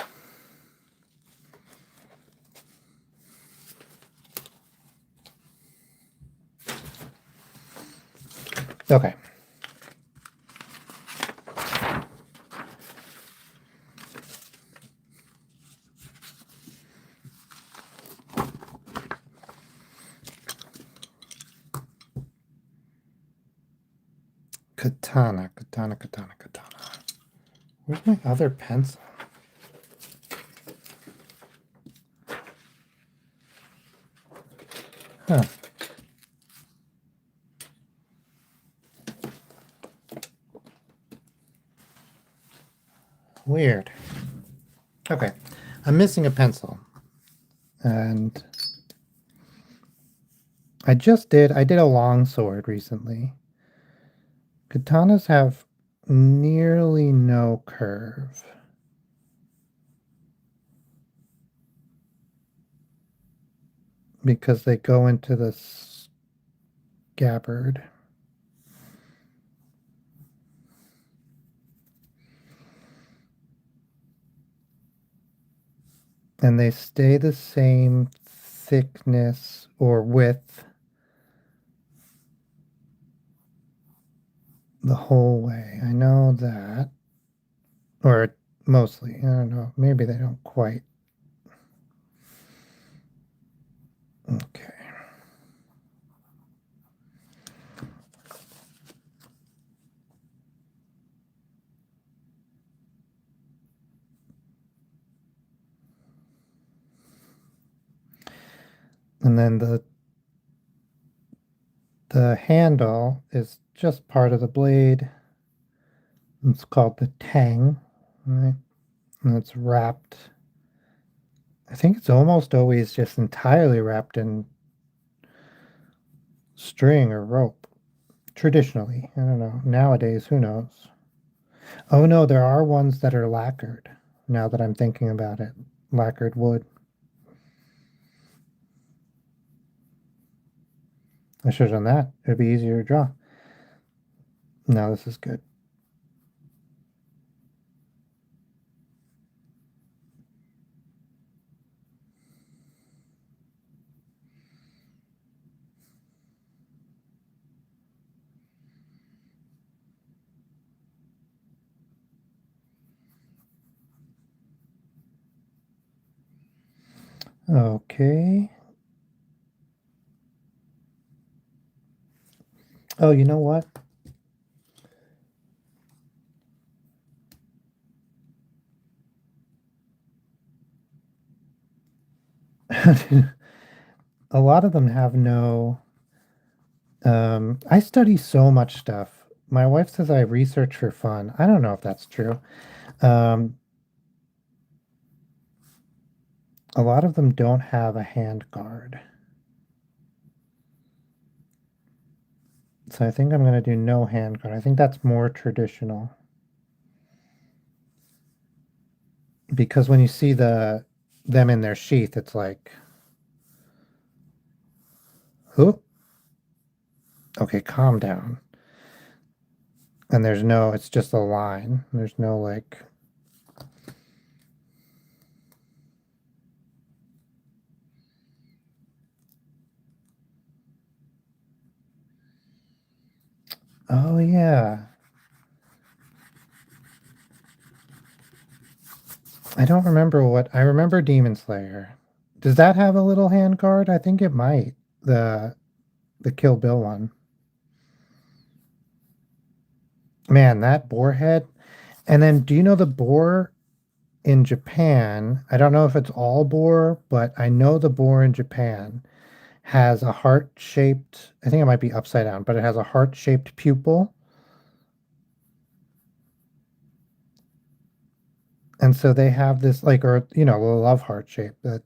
Okay. Katana. Where's my other pencil? Huh. Weird. Okay. I'm missing a pencil. And I did a long sword recently. Katanas have nearly no curve. Because they go into the scabbard. And they stay the same thickness or width the whole way. I know that. Or mostly. I don't know. Maybe they don't quite. Okay. And then the handle is just part of the blade. It's called the tang, right? And it's wrapped. I think it's almost always just entirely wrapped in string or rope. Traditionally, I don't know. Nowadays, who knows? Oh no, there are ones that are lacquered. Now that I'm thinking about it, lacquered wood. I should have done that. It'd be easier to draw. No, this is good. Okay. Oh, you know what? A lot of them have no. I study so much stuff. My wife says I research for fun. I don't know if that's true. Um, a lot of them don't have a hand guard. So I think I'm going to do no hand guard. I think that's more traditional. Because when you see them in their sheath, it's like, oh, okay, calm down. And it's just a line. There's no like, Oh, yeah. I don't remember what. I remember Demon Slayer. Does that have a little hand guard? I think it might. The Kill Bill one. Man, that boar head. And then do you know the boar in Japan? I don't know if it's all boar, but I know the boar in Japan has a heart-shaped, I think it might be upside down, but it has a heart-shaped pupil. And so they have this like, or a love heart shape that,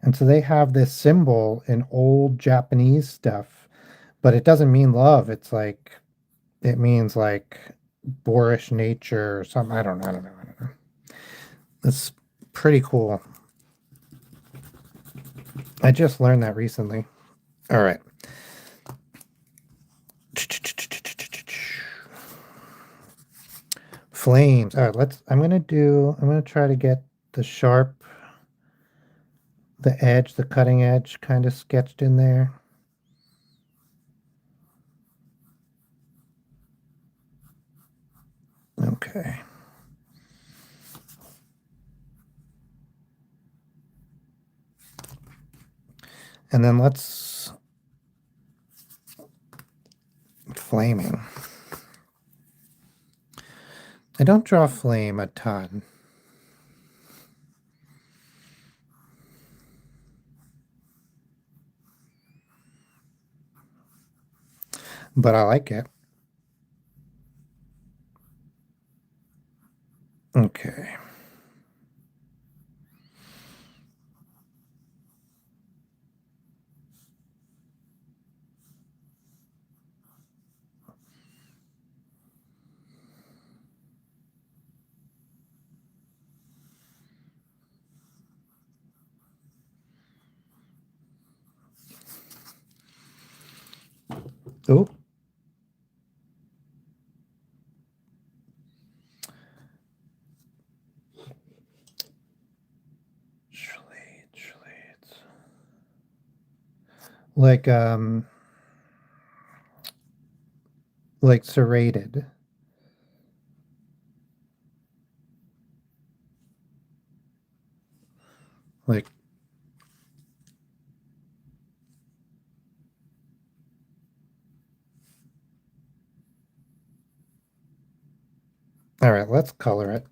and so they have this symbol in old Japanese stuff, but it doesn't mean love. It's like it means like boorish nature or something. I don't know. It's pretty cool. I just learned that recently. All right. Flames. All right, I'm gonna try to get the sharp, the edge, the cutting edge kind of sketched in there. Okay. And then let's flaming. I don't draw flame a ton. But I like it. Okay. Oh. Schlitz. Like serrated. Like all right, let's color it.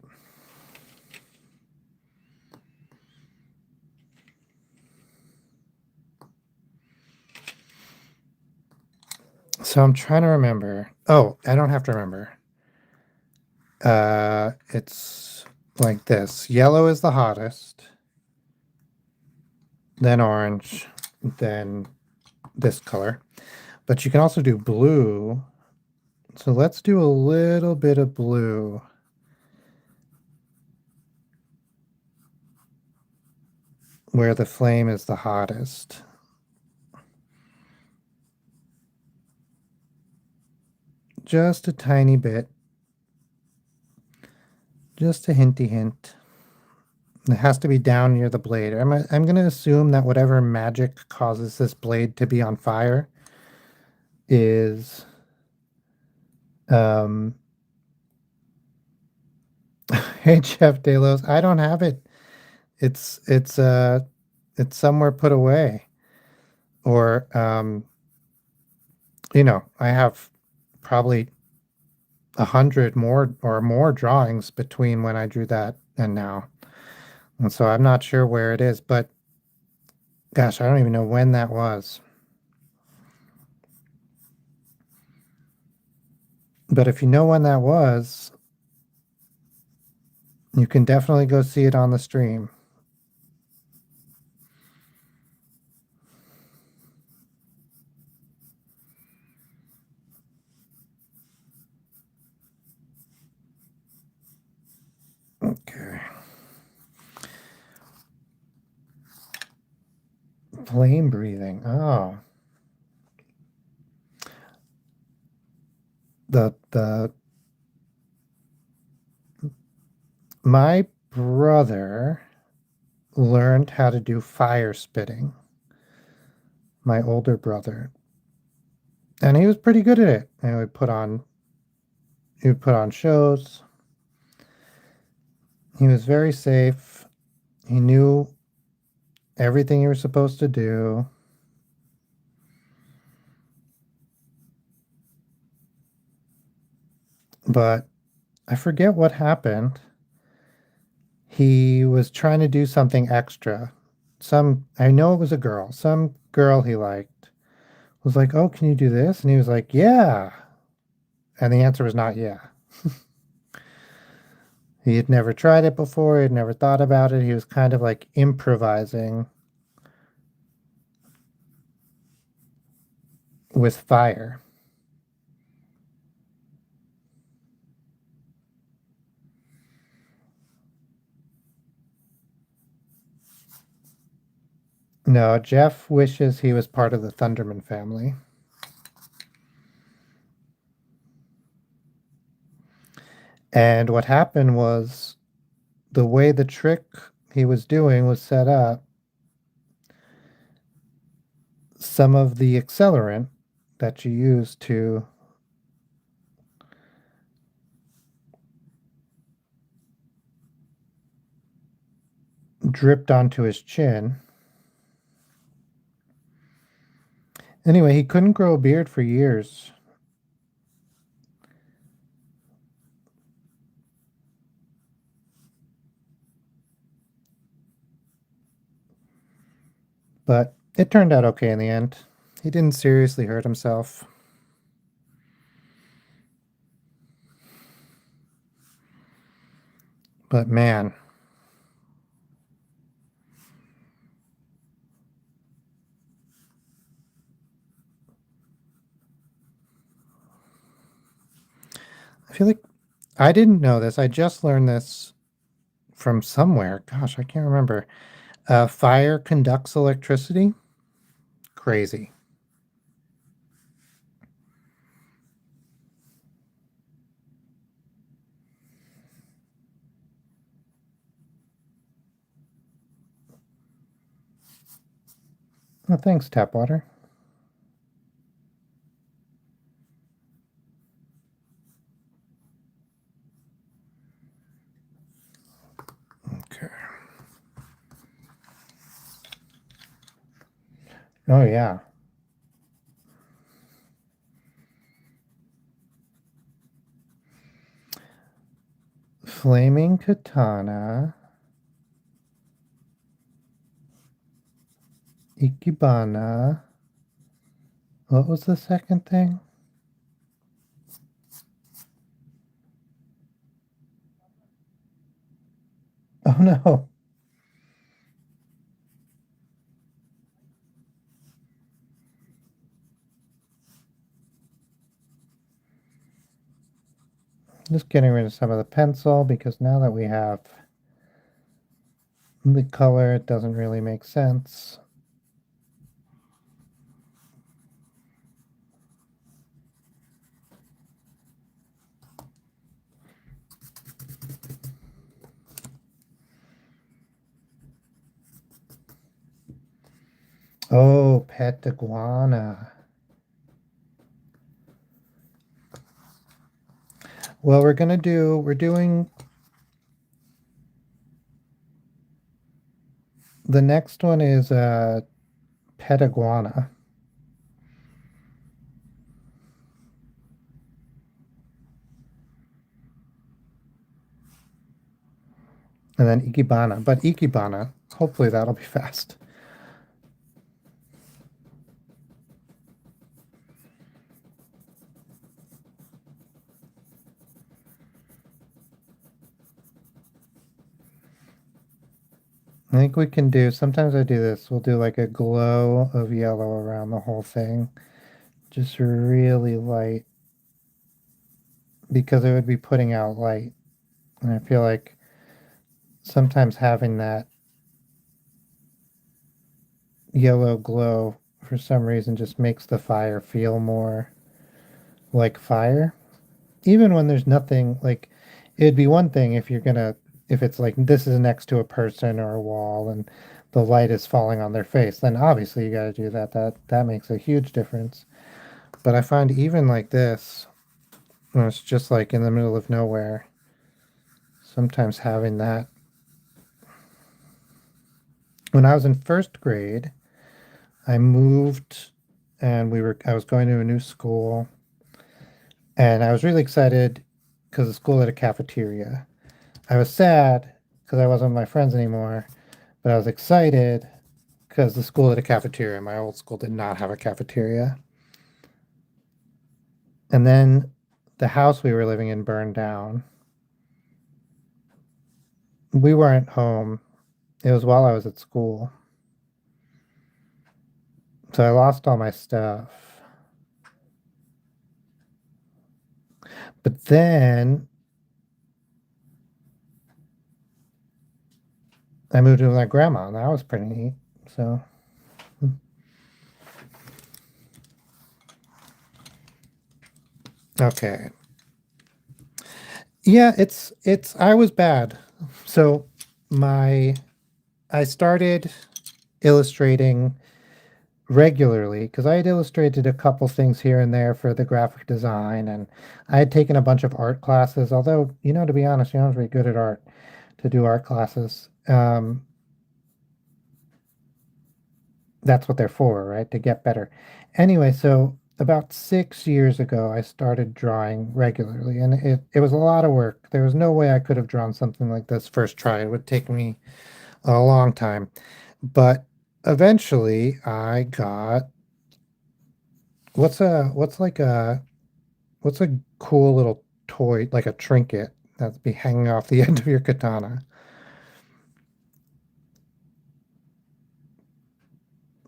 So I'm trying to remember. Oh, I don't have to remember. It's like this. Yellow is the hottest, then orange, then this color. But you can also do blue. So let's do a little bit of blue. Where the flame is the hottest. Just a tiny bit. Just a hinty hint. It has to be down near the blade. I'm going to assume that whatever magic causes this blade to be on fire is hey Jeff Delos, I don't have it. It's somewhere put away. Or I have probably 100 more or more drawings between when I drew that and now. And so I'm not sure where it is, but gosh, I don't even know when that was. But if you know when that was, you can definitely go see it on the stream. Okay. Flame breathing. Oh. My brother learned how to do fire spitting. My older brother. And he was pretty good at it. And he would put on He would put on shows. He was very safe. He knew everything you were supposed to do. But I forget what happened. He was trying to do something extra. I know it was a girl. Some girl he liked was like, "Oh, can you do this?" And he was like, "Yeah." And the answer was not yeah. He had never tried it before. He had never thought about it. He was kind of like improvising with fire. No, Jeff wishes he was part of the Thunderman family. And what happened was the way the trick he was doing was set up, some of the accelerant that you use to dripped onto his chin. Anyway, he couldn't grow a beard for years. But it turned out okay in the end. He didn't seriously hurt himself. But man, I feel like I didn't know this. I just learned this from somewhere. Gosh, I can't remember. Fire conducts electricity. Crazy. Well, thanks, tap water. Okay. Oh, yeah. Flaming katana. Ikebana. What was the second thing? Oh no. Just getting rid of some of the pencil because now that we have the color, it doesn't really make sense. Oh, pet iguana. Well, we're doing the next one is pet iguana. And then ikebana. But ikebana, hopefully that'll be fast. I think we can do, sometimes I do this, we'll do like a glow of yellow around the whole thing. Just really light because it would be putting out light. And I feel like sometimes having that yellow glow for some reason just makes the fire feel more like fire. Even when there's nothing, like it'd be one thing if if it's like this is next to a person or a wall and the light is falling on their face, then obviously you got to do that. That makes a huge difference. But I find even like this, And it's just like in the middle of nowhere. Sometimes having that. When I was in first grade, I moved and I was going to a new school, and I was really excited because the school had a cafeteria. I was sad because I wasn't with my friends anymore, but I was excited because the school had a cafeteria. My old school did not have a cafeteria. And then the house we were living in burned down. We weren't home. It was while I was at school. So I lost all my stuff. But then I moved in with my grandma, and that was pretty neat. So, okay. Yeah, I was bad. So my I started illustrating regularly because I had illustrated a couple things here and there for the graphic design, and I had taken a bunch of art classes. Although, to be honest, I was really good at art to do art classes. That's what they're for, right? To get better. Anyway, so about 6 years ago, I started drawing regularly, and it was a lot of work. There was no way I could have drawn something like this first try. It would take me a long time. But eventually I got what's a cool little toy, like a trinket that's be hanging off the end of your katana?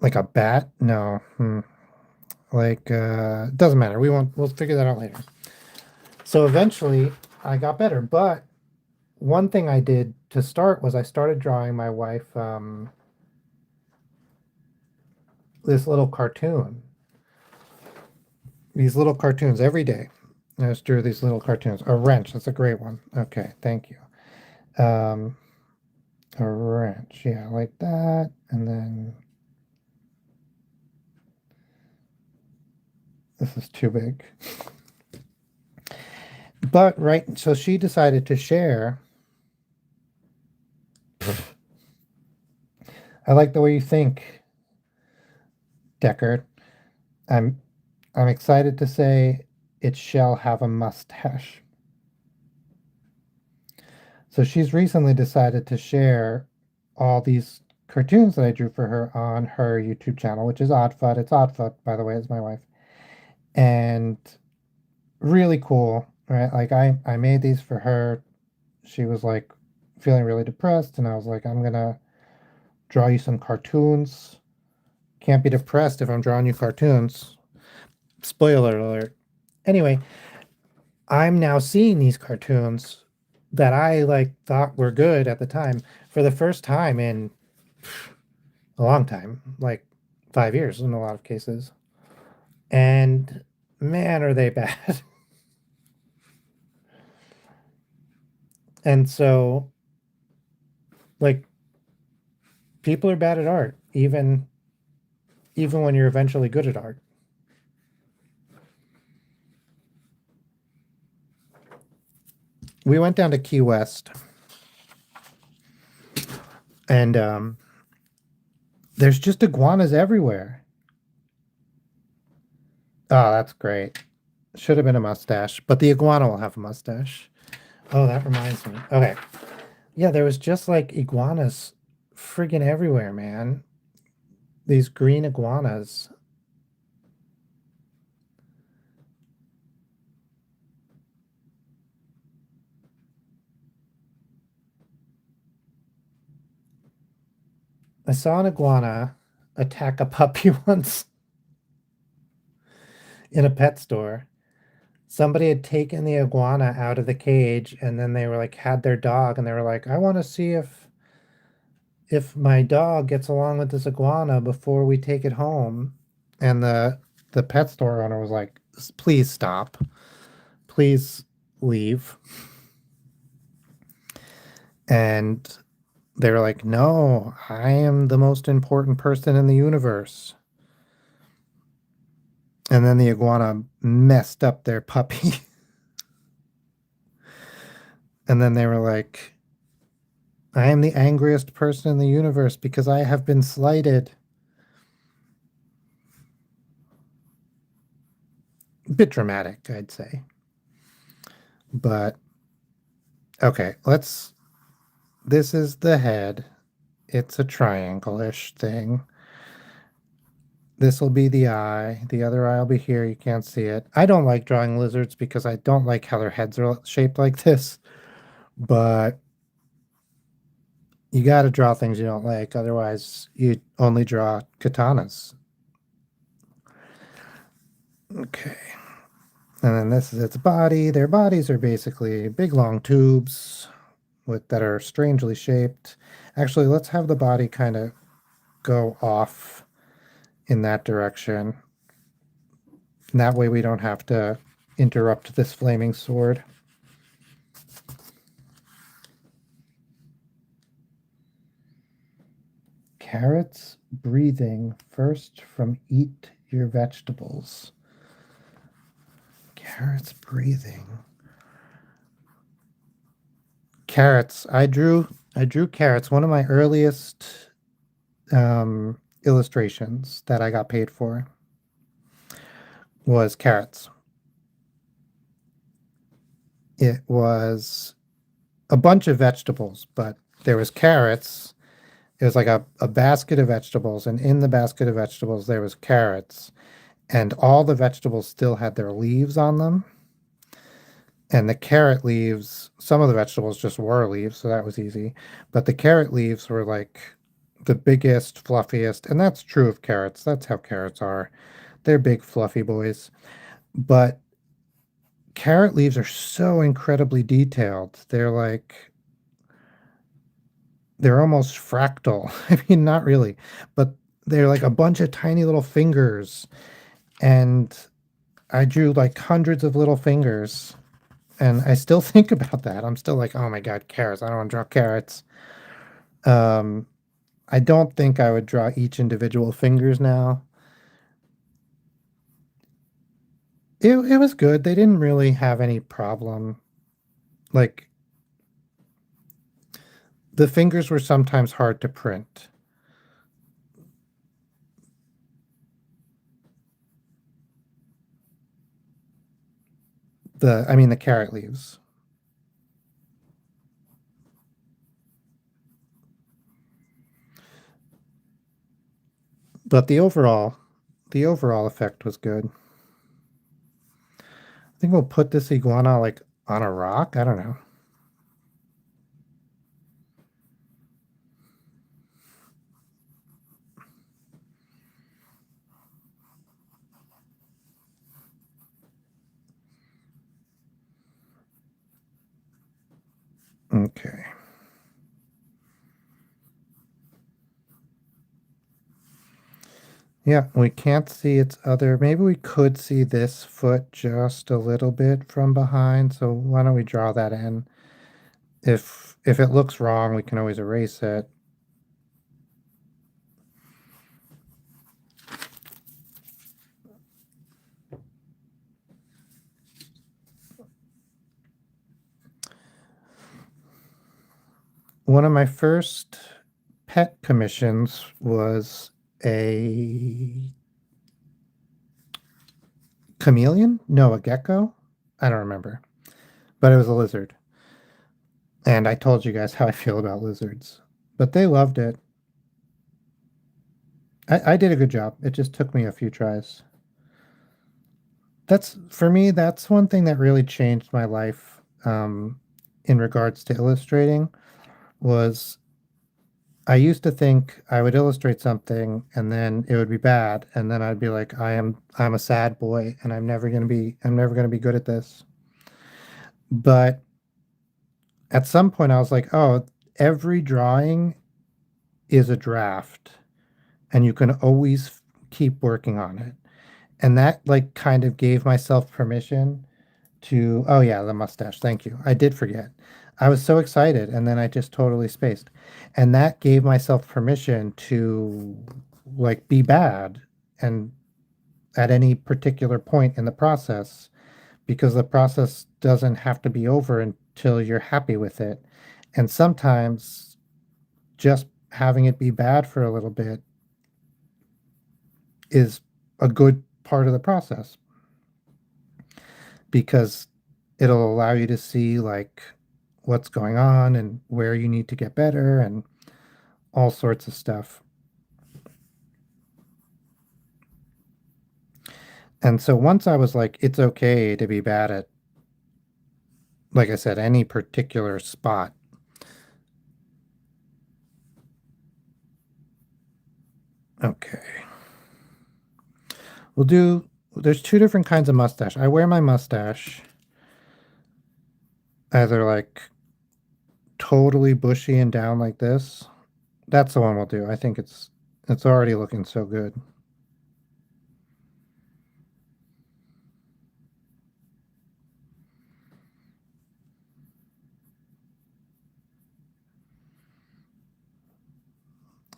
Like a bat? No. Like doesn't matter. We'll figure that out later. So eventually I got better, but one thing I did to start was I started drawing my wife this little cartoon. These little cartoons every day. I just drew these little cartoons. A wrench, that's a great one. Okay, thank you. Um, a wrench, yeah, like that. And then this is too big. But right, so she decided to share. I like the way you think, Deckard. I'm I'm excited to say it shall have a mustache. So she's recently decided to share all these cartoons that I drew for her on her YouTube channel, which is Oddfud. It's Oddfud, by the way, is my wife. And really cool, right? Like I made these for her. She was like feeling really depressed, and I was like, I'm gonna draw you some cartoons. Can't be depressed if I'm drawing you cartoons. Spoiler alert. Anyway, I'm now seeing these cartoons that I like thought were good at the time for the first time in a long time, like 5 years in a lot of cases. And man, are they bad. And so, like, people are bad at art, even when you're eventually good at art. We went down to Key West, and there's just iguanas everywhere. Oh, that's great. Should have been a mustache, but the iguana will have a mustache. Oh, that reminds me. Okay. Yeah, there was just like iguanas friggin' everywhere, man. These green iguanas. I saw an iguana attack a puppy once in a pet store. Somebody had taken the iguana out of the cage, and then they were like had their dog, and they were like, I want to see if my dog gets along with this iguana before we take it home. And the pet store owner was like, please stop. Please leave. And they were like, no, I am the most important person in the universe. And then the iguana messed up their puppy. And then they were like, I am the angriest person in the universe because I have been slighted. A bit dramatic, I'd say. But okay, this is the head. It's a triangle-ish thing. This will be the eye. The other eye will be here. You can't see it. I don't like drawing lizards because I don't like how their heads are shaped like this. But you got to draw things you don't like. Otherwise, you only draw katanas. Okay. And then this is its body. Their bodies are basically big long tubes that are strangely shaped. Actually, let's have the body kind of go off in that direction. And that way we don't have to interrupt this flaming sword. Carrots breathing first from eat your vegetables. Carrots breathing. Carrots. I drew carrots. One of my earliest illustrations that I got paid for was carrots. It was a bunch of vegetables, but there was carrots. It was like a basket of vegetables, and in the basket of vegetables there was carrots, and all the vegetables still had their leaves on them. And the carrot leaves, some of the vegetables just were leaves, so that was easy. But the carrot leaves were like the biggest, fluffiest, and that's true of carrots. That's how carrots are. They're big, fluffy boys. But carrot leaves are so incredibly detailed. They're almost fractal. I mean, not really, but they're like a bunch of tiny little fingers. And I drew like hundreds of little fingers. And I still think about that. I'm still like, oh my God, carrots. I don't want to draw carrots. Um, I don't think I would draw each individual fingers now. It was good. They didn't really have any problem. Like the fingers were sometimes hard to print. The carrot leaves. But the overall effect was good. I think we'll put this iguana like on a rock. I don't know. Okay. Yeah, we can't see its other. Maybe we could see this foot just a little bit from behind. So why don't we draw that in? If it looks wrong, we can always erase it. One of my first pet commissions was a chameleon? No, a gecko? I don't remember. But it was a lizard. And I told you guys how I feel about lizards. But they loved it. I did a good job. It just took me a few tries. That's for me, that's one thing that really changed my life in regards to illustrating was I used to think I would illustrate something and then it would be bad and then I'd be like I'm a sad boy and I'm never going to be good at this. But at some point I was like, "Oh, every drawing is a draft and you can always keep working on it." And that like kind of gave myself permission to, oh yeah, the mustache. Thank you. I did forget. I was so excited and then I just totally spaced. And that gave myself permission to like be bad and at any particular point in the process because the process doesn't have to be over till you're happy with it. And sometimes just having it be bad for a little bit is a good part of the process because it'll allow you to see like what's going on and where you need to get better and all sorts of stuff. And so once I was like, it's okay to be bad at, like I said, any particular spot. Okay. There's two different kinds of mustache. I wear my mustache either like totally bushy and down like this. That's the one we'll do. I think it's already looking so good.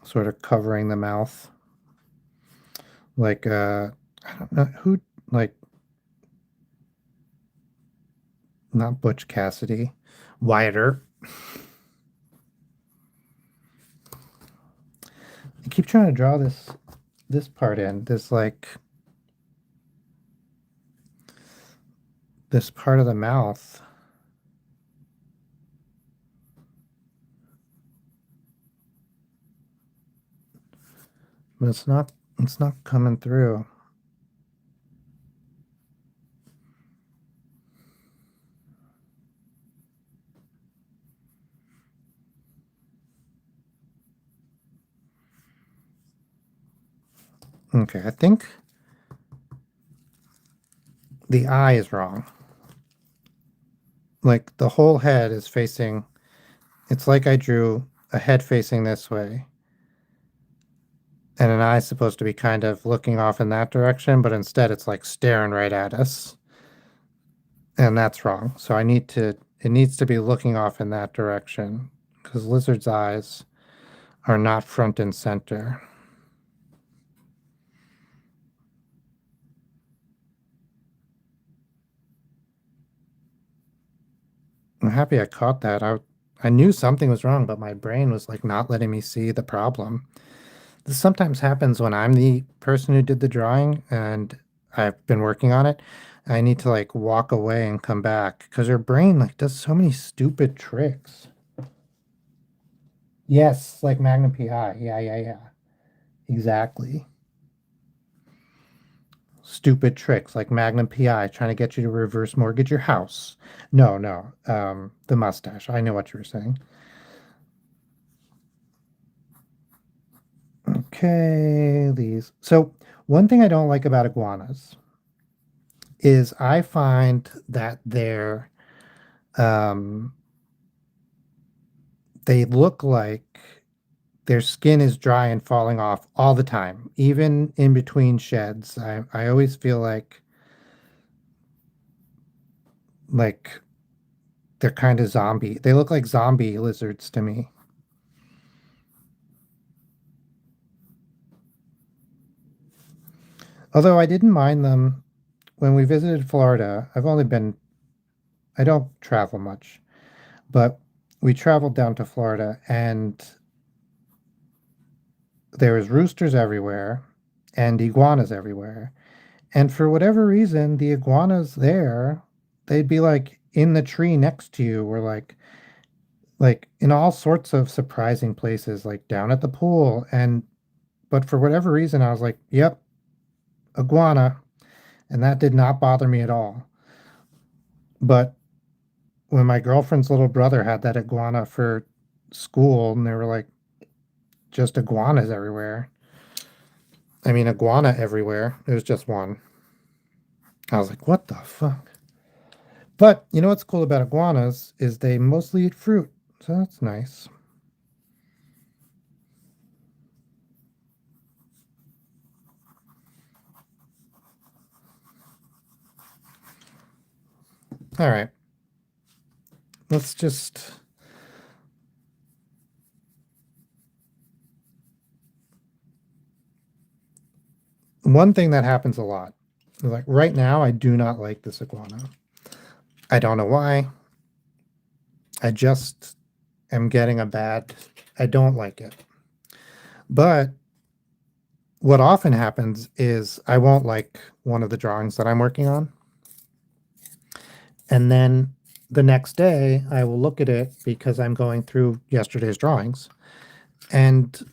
Sort of covering the mouth. Like I don't know who, like, not Butch Cassidy, Wyatt Earp. I keep trying to draw this part in. This part of the mouth. But it's not coming through. Okay, I think the eye is wrong. Like the whole head is facing, it's like I drew a head facing this way. And an eye is supposed to be kind of looking off in that direction, but instead it's like staring right at us. And that's wrong. So it needs to be looking off in that direction because lizard's eyes are not front and center. I'm happy I caught that. I knew something was wrong, but my brain was like not letting me see the problem. This sometimes happens when I'm the person who did the drawing and I've been working on it. I need to like walk away and come back because your brain like does so many stupid tricks. Yes, like Magnum PI. Yeah, yeah, yeah. Exactly. Stupid tricks like Magnum PI trying to get you to reverse mortgage your house. No, no. The mustache. I know what you were saying. Okay, these. So one thing I don't like about iguanas is I find that um they look like their skin is dry and falling off all the time, even in between sheds. I always feel like they're kind of zombie. They look like zombie lizards to me. Although I didn't mind them when we visited Florida. I don't travel much, but we traveled down to Florida and there was roosters everywhere and iguanas everywhere. And for whatever reason, the iguanas there, they'd be like in the tree next to you or like in all sorts of surprising places, like down at the pool. And but for whatever reason, I was like, yep, iguana. And that did not bother me at all. But when my girlfriend's little brother had that iguana for school, and they were like just iguanas everywhere. I mean, iguana everywhere. It was just one. I was like, what the fuck? But you know what's cool about iguanas is they mostly eat fruit. So that's nice. All right. Let's just. One thing that happens a lot. Like right now, I do not like this iguana. I don't know why. I just am getting I don't like it. But what often happens is I won't like one of the drawings that I'm working on. And then the next day I will look at it because I'm going through yesterday's drawings and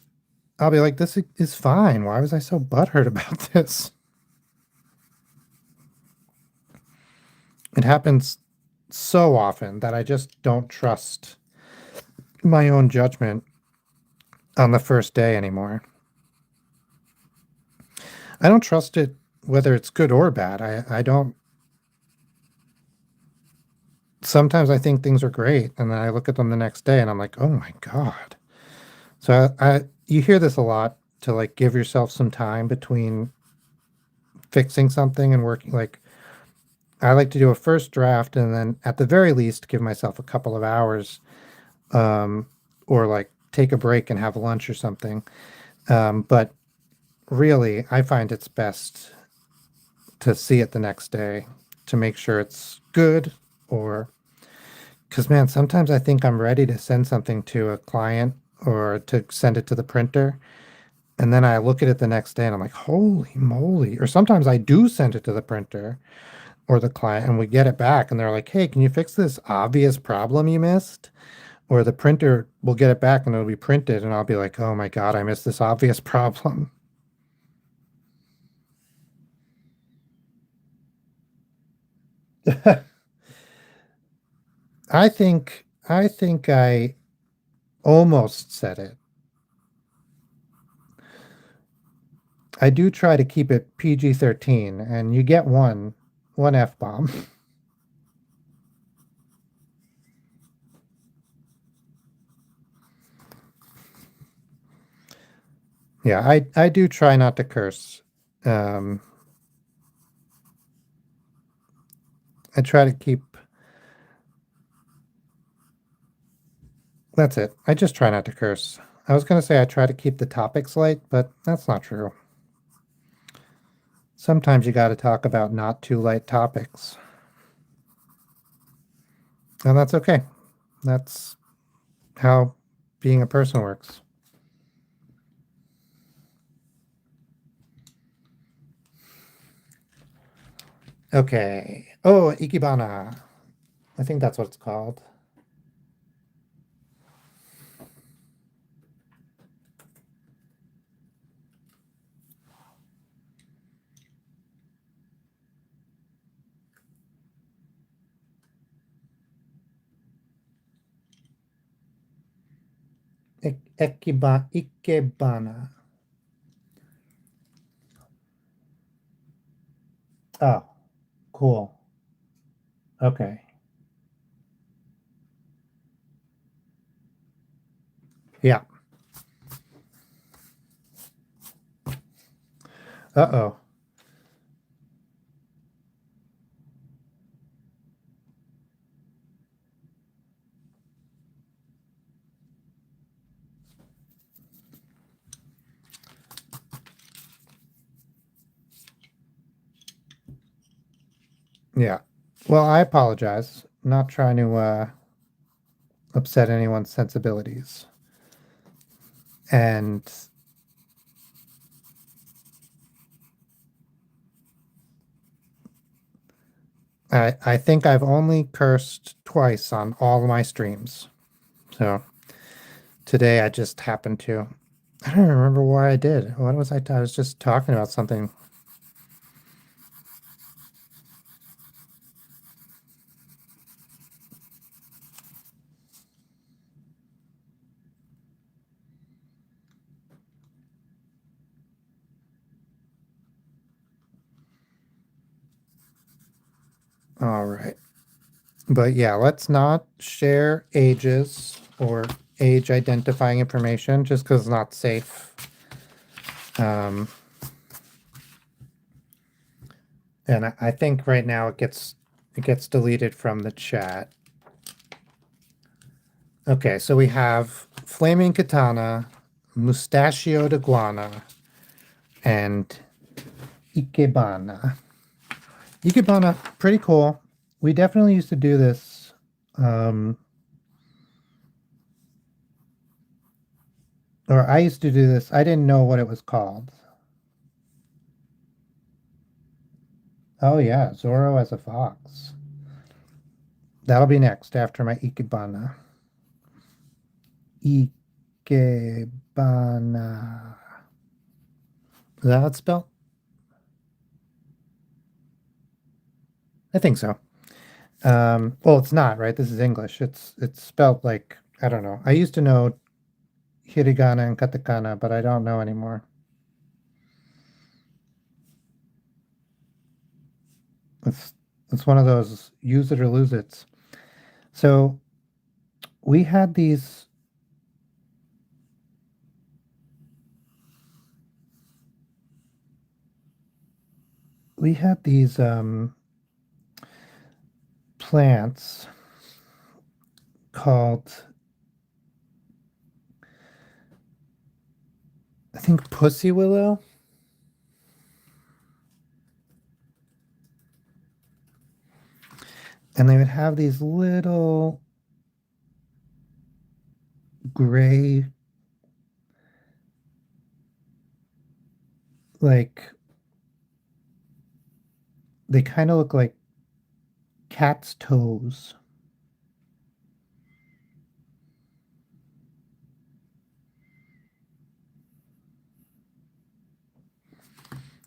I'll be like, this is fine. Why was I so butthurt about this? It happens so often that I just don't trust my own judgment on the first day anymore. I don't trust it whether it's good or bad. I don't. Sometimes I think things are great, and then I look at them the next day, and I'm like, oh my god. So you hear this a lot to like give yourself some time between fixing something and working. Like I like to do a first draft, and then at the very least give myself a couple of hours, um, or like take a break and have lunch or something. But really, I find it's best to see it the next day to make sure it's good or because man, sometimes I think I'm ready to send something to a client or to send it to the printer. And then I look at it the next day and I'm like, holy moly. Or sometimes I do send it to the printer or the client and we get it back and they're like, hey, can you fix this obvious problem you missed? Or the printer will get it back and it'll be printed and I'll be like, oh my God, I missed this obvious problem. I think I almost said it. I do try to keep it PG-13 and you get one F-bomb. Yeah, I do try not to curse. Um, I try to keep. That's it. I just try not to curse. I was going to say I try to keep the topics light, but that's not true. Sometimes you got to talk about not too light topics, and that's okay. That's how being a person works. Okay. Oh, Ikebana. I think that's what it's called. Ikebana. Oh, cool. Okay. Yeah. Uh-oh. Yeah. Well, I apologize. I'm not trying to upset anyone's sensibilities. And I think I've only cursed twice on all of my streams. So today I just happened to. I don't remember why I did. What was I was just talking about something. All right. But yeah, let's not share ages or age identifying information just because it's not safe. And I think right now it gets deleted from the chat. Okay, so we have Flaming Katana, Mustachioed Iguana, and Ikebana. Ikebana, pretty cool. We definitely used to do this Or I used to do this. I didn't know what it was called. Oh yeah, Zorro as a fox. That'll be next after my Ikebana. Ikebana. Is that how it's spelled? I think so. Well, it's not, right? This is English. It's spelled like, I don't know. I used to know hiragana and katakana, but I don't know anymore. It's it's one of those use it or lose it. So we had these we had these plants called, I think, pussy willow, and they would have these little gray, like, they kind of look like cat's toes.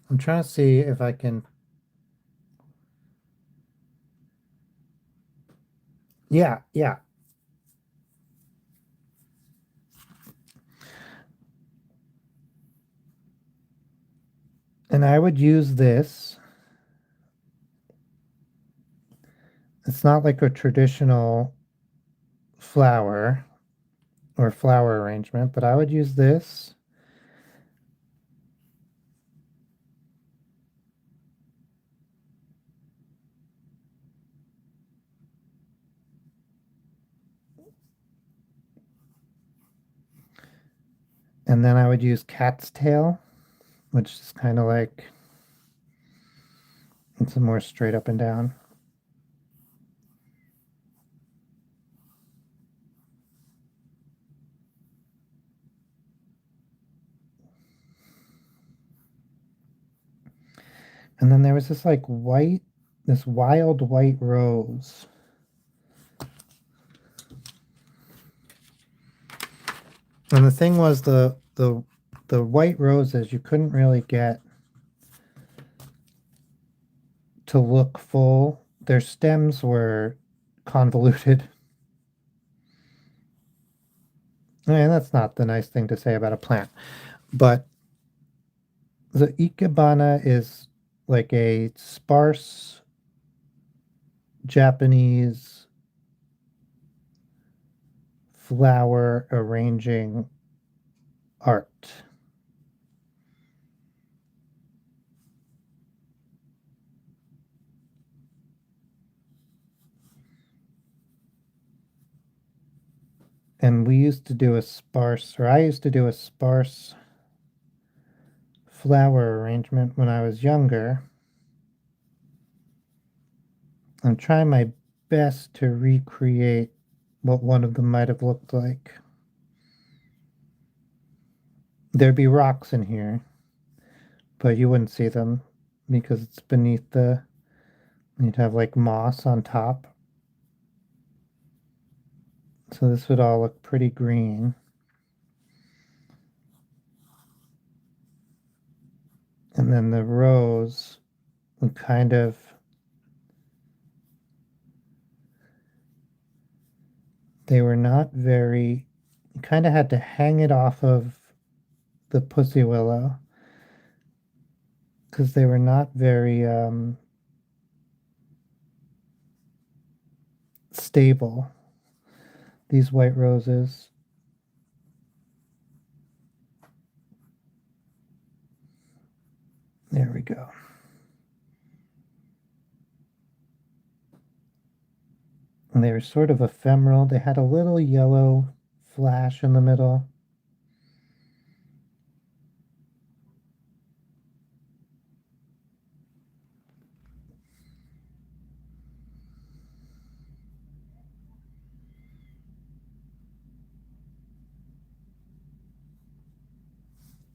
I'm trying to see if I can. Yeah, yeah. And I would use this. It's not like a traditional flower or flower arrangement, but I would use this. And then I would use cat's tail, which is kind of like, it's a more straight up and down. And then there was this like white, this wild white rose. And the thing was the white roses you couldn't really get to look full. Their stems were convoluted. And that's not the nice thing to say about a plant. But the ikebana is like a sparse Japanese flower arranging art. And we used to do a sparse, or I used to do a sparse flower arrangement when I was younger. I'm trying my best to recreate what one of them might have looked like. There'd be rocks in here, but you wouldn't see them because it's beneath the, you'd have like moss on top. So this would all look pretty green. And then the rose would kind of, they were not very, you kind of had to hang it off of the pussy willow because they were not very stable, these white roses. There we go. And they were sort of ephemeral. They had a little yellow flash in the middle.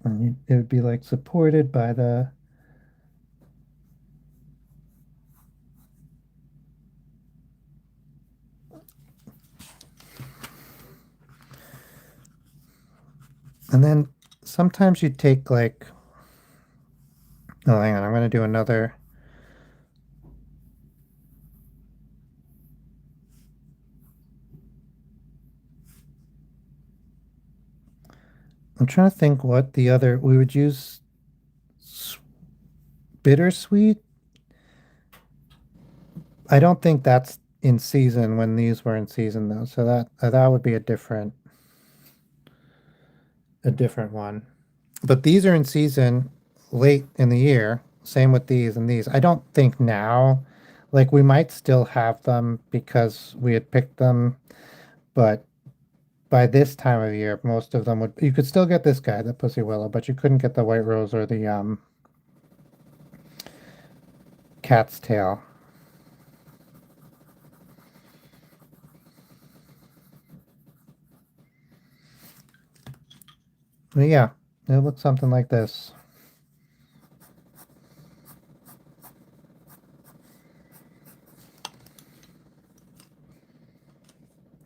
And it would be like supported by the. And then sometimes you take like, oh, hang on, I'm going to do another. I'm trying to think what the other, we would use bittersweet. I don't think that's in season when these were in season though. So that would be a different one. But these are in season late in the year. Same with these and these. I don't think now, like we might still have them because we had picked them, but by this time of year, most of them would. You could still get this guy, the pussy willow, but you couldn't get the white rose or the cat's tail. But yeah, it looks something like this.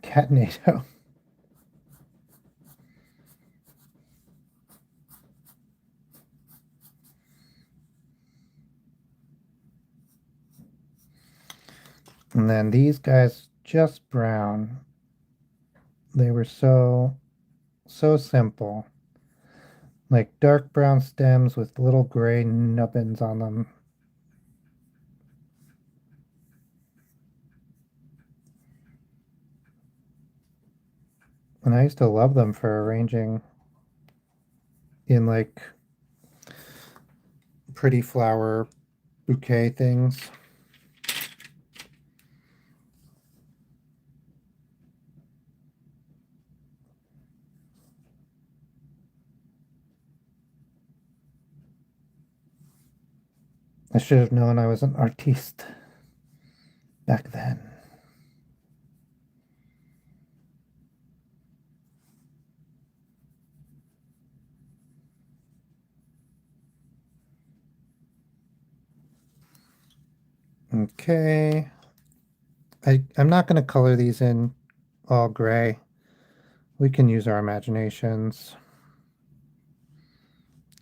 Catnado. And then these guys just brown. They were so simple. Like dark brown stems with little gray nubbins on them. And I used to love them for arranging in like pretty flower bouquet things. I should have known I was an artiste back then. Okay. I'm not going to color these in all gray. We can use our imaginations.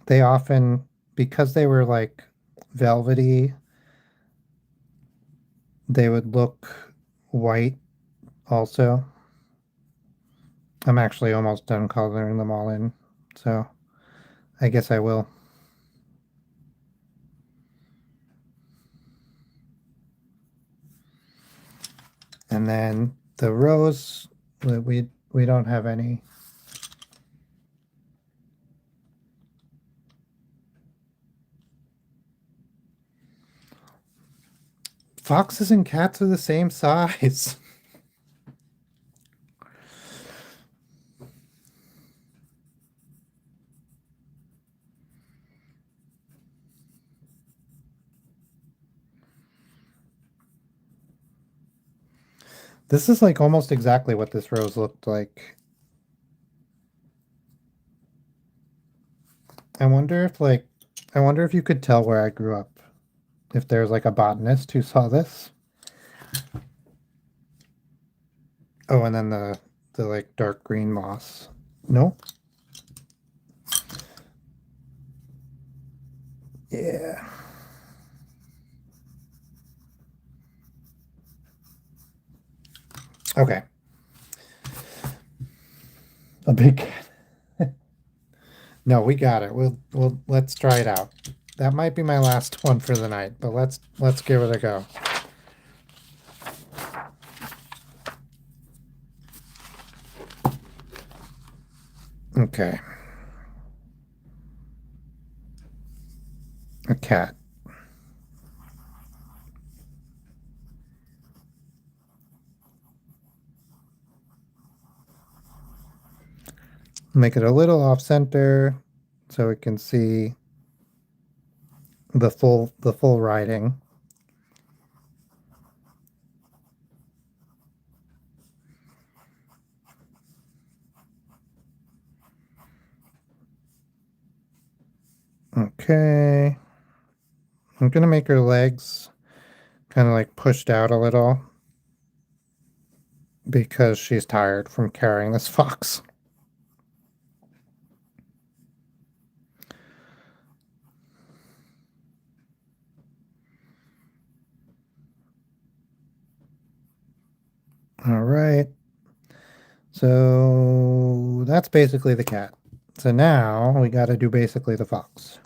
They often, because they were like velvety, they would look white also. I'm actually almost done coloring them all in, so I guess I will. And then the rose, we don't have any. Foxes and cats are the same size. This is like almost exactly what this rose looked like. I wonder if like I wonder if you could tell where I grew up. If there's like a botanist who saw this. Oh, and then the like dark green moss. No? Yeah. Okay. A big cat. No, we got it. We'll let's try it out. That might be my last one for the night, but let's give it a go. Okay. A cat. Make it a little off center so we can see the full writing. Okay. I'm gonna make her legs kind of like pushed out a little because she's tired from carrying this fox. All right. So that's basically the cat. So now we got to do basically the fox.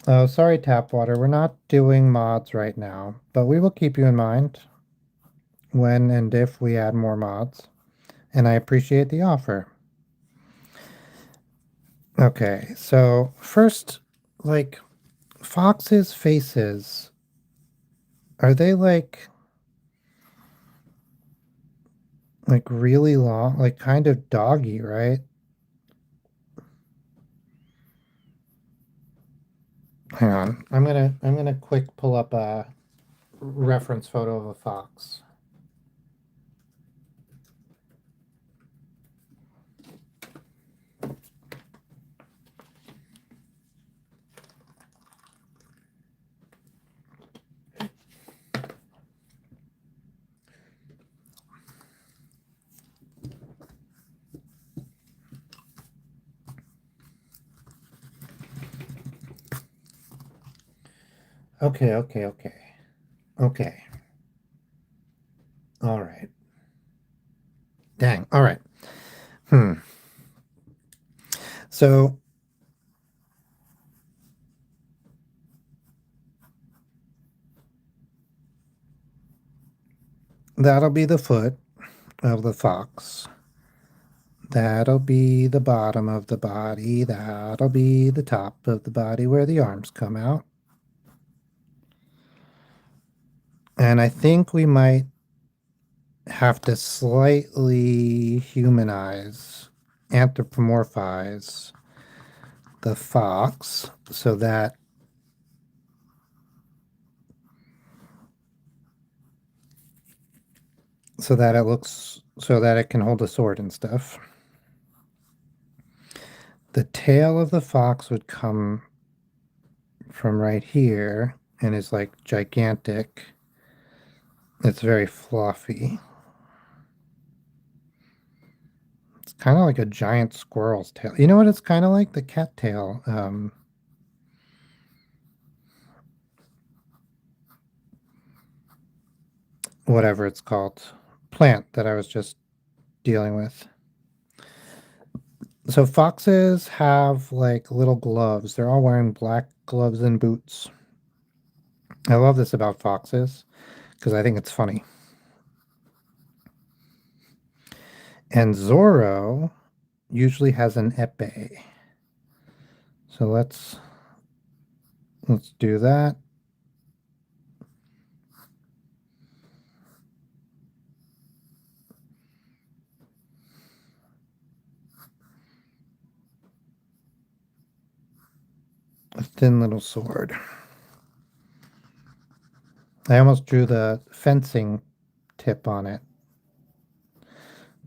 Oh, sorry, Tapwater. We're not doing mods right now, but we will keep you in mind when and if we add more mods. And I appreciate the offer. Okay, so first, like, foxes' faces, are they like really long, like kind of doggy, right? Hang on. I'm gonna quick pull up a reference photo of a fox. Okay, okay, okay. Okay. All right. Dang. All right. Hmm. So that'll be the foot of the fox. That'll be the bottom of the body. That'll be the top of the body where the arms come out. And I think we might have to slightly humanize, anthropomorphize the fox so that it looks so that it can hold a sword and stuff. The tail of the fox would come from right here and is like gigantic. It's very fluffy. It's kind of like a giant squirrel's tail. You know what it's kind of like? The cat tail. Whatever it's called. Plant that I was just dealing with. So foxes have like little gloves. They're all wearing black gloves and boots. I love this about foxes because I think it's funny. And Zorro usually has an epee. So let's do that. A thin little sword. I almost drew the fencing tip on it,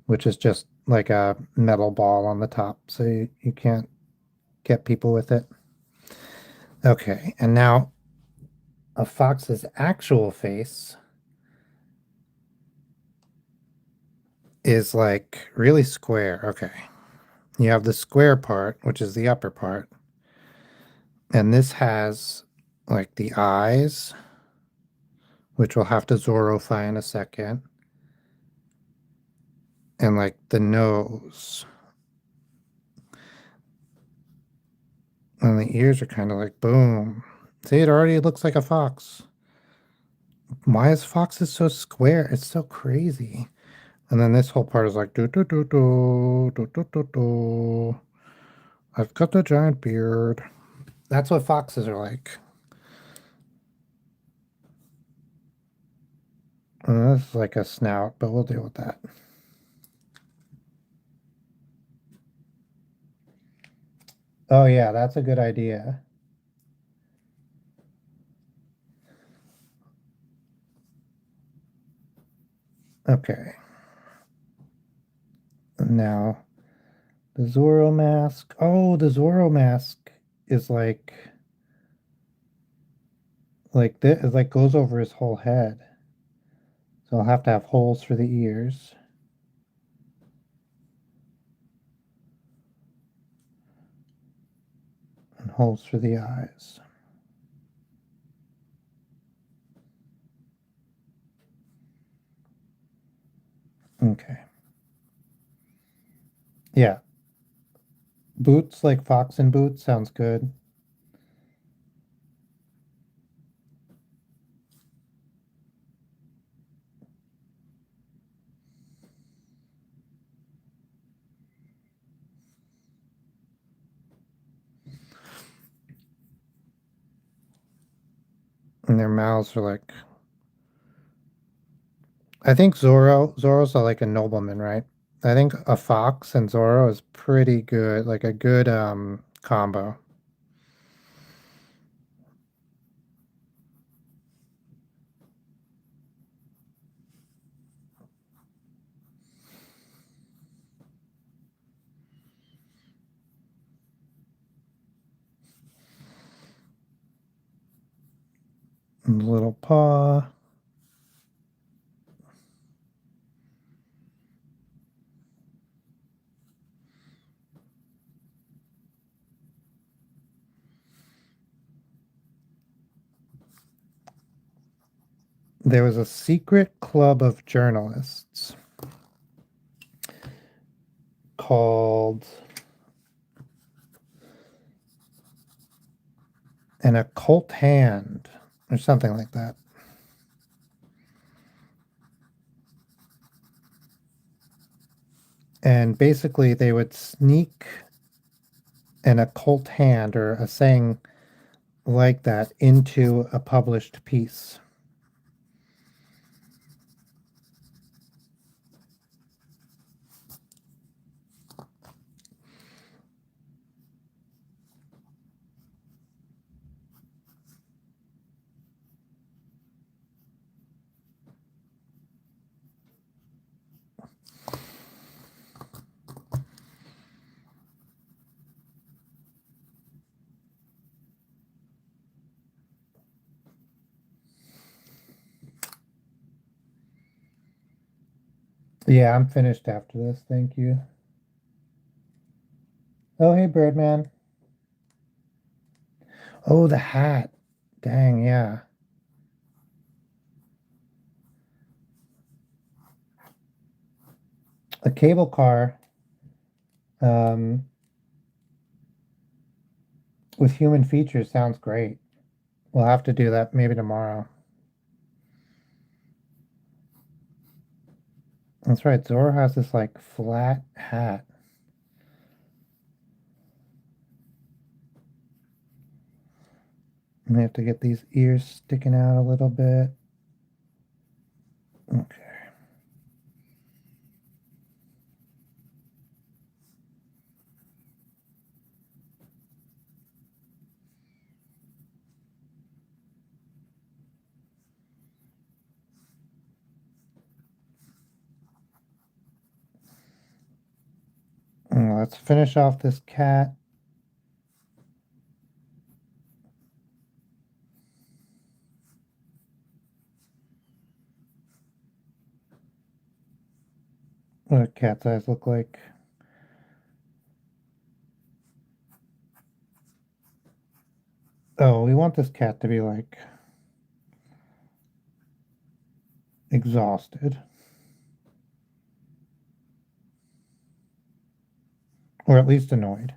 which is just like a metal ball on the top, so you can't get people with it. Okay, and now a fox's actual face is like really square. Okay. You have the square part, which is the upper part, and this has like the eyes, which we'll have to Zorify in a second, and like the nose. And the ears are kind of like boom. See, it already looks like a fox. Why is foxes so square? It's so crazy. And then this whole part is like do do do do do do do do. I've got the giant beard. That's what foxes are like. This is like a snout, but we'll deal with that. Oh yeah, that's a good idea. Okay. Now, the Zorro mask. Oh, the Zorro mask is like this, it like goes over his whole head. So I'll have to have holes for the ears and holes for the eyes. Okay. Yeah. Boots like fox and boots sounds good. And their mouths are like I think Zorro's like a nobleman, right? I think a fox and Zorro is pretty good, like a good combo. And little paw. There was a secret club of journalists called an occult hand or something like that. And basically they would sneak an occult hand or a saying like that into a published piece. Yeah, I'm finished after this. Thank you. Oh, hey, Birdman. Oh, the hat. Dang, yeah. A cable car um, with human features sounds great. We'll have to do that maybe tomorrow. That's right. Zoro has this like flat hat. And we have to get these ears sticking out a little bit. Okay. Let's finish off this cat. What do cat's eyes look like? Oh, we want this cat to be like exhausted. Or at least annoyed.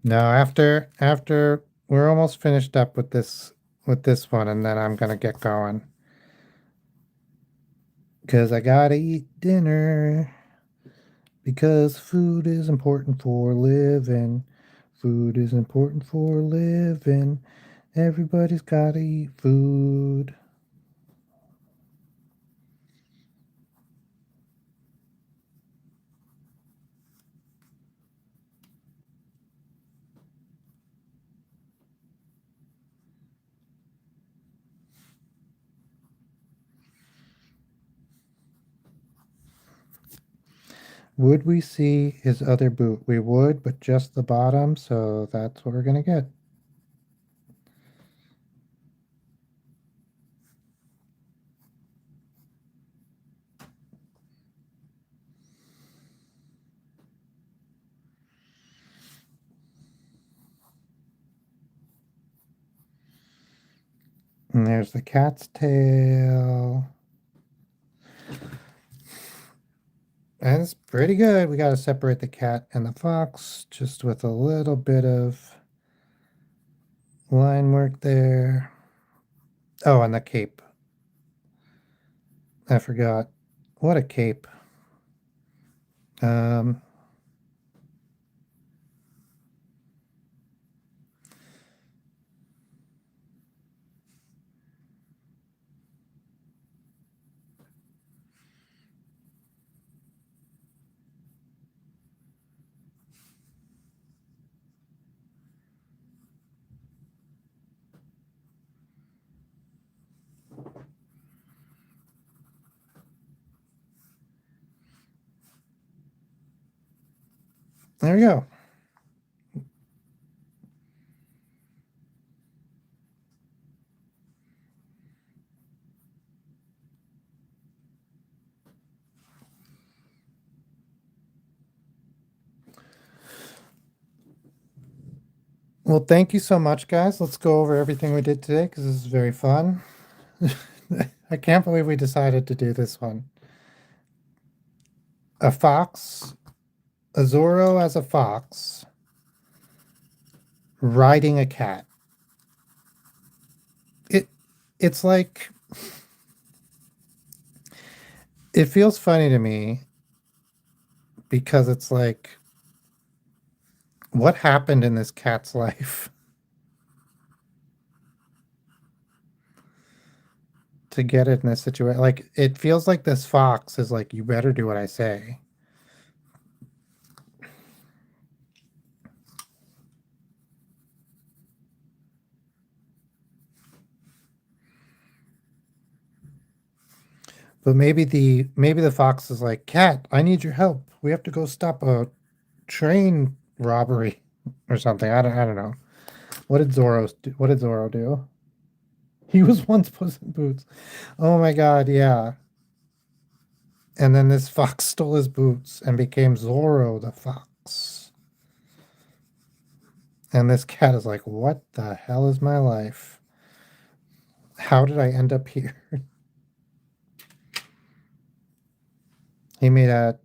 Now after we're almost finished up with this one and then I'm gonna get going. Because I gotta eat dinner. Because food is important for living. Food is important for living. Everybody's gotta eat food. Would we see his other boot? We would, but just the bottom, so that's what we're gonna get. And there's the cat's tail. And it's pretty good. We got to separate the cat and the fox just with a little bit of line work there. Oh, and the cape. I forgot. What a cape. Um, there we go. Well, thank you so much, guys. Let's go over everything we did today because this is very fun. I can't believe we decided to do this one. A fox, a Zorro as a fox, riding a cat. It's like, it feels funny to me because it's like, what happened in this cat's life to get it in this situation? Like, it feels like this fox is like, you better do what I say. But maybe the fox is like, cat, I need your help. We have to go stop a train robbery or something. I don't know. What did Zorro do? He was once Puss in Boots. Oh my god, yeah. And then this fox stole his boots and became Zorro the fox. And this cat is like, what the hell is my life? How did I end up here? He made a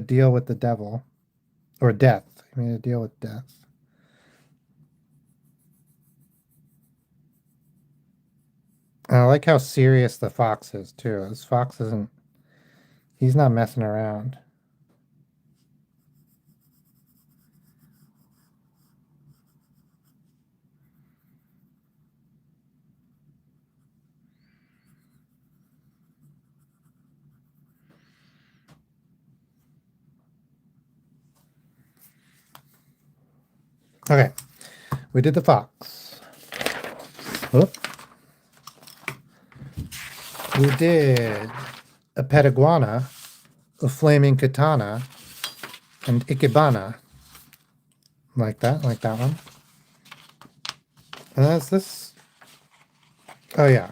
deal with the devil. Or death. He made a deal with death. And I like how serious the fox is too. This fox isn't, he's not messing around. Okay, we did the fox. Whoop. We did a pet iguana, a flaming katana, and ikebana. Like that one. And that's this. Oh yeah.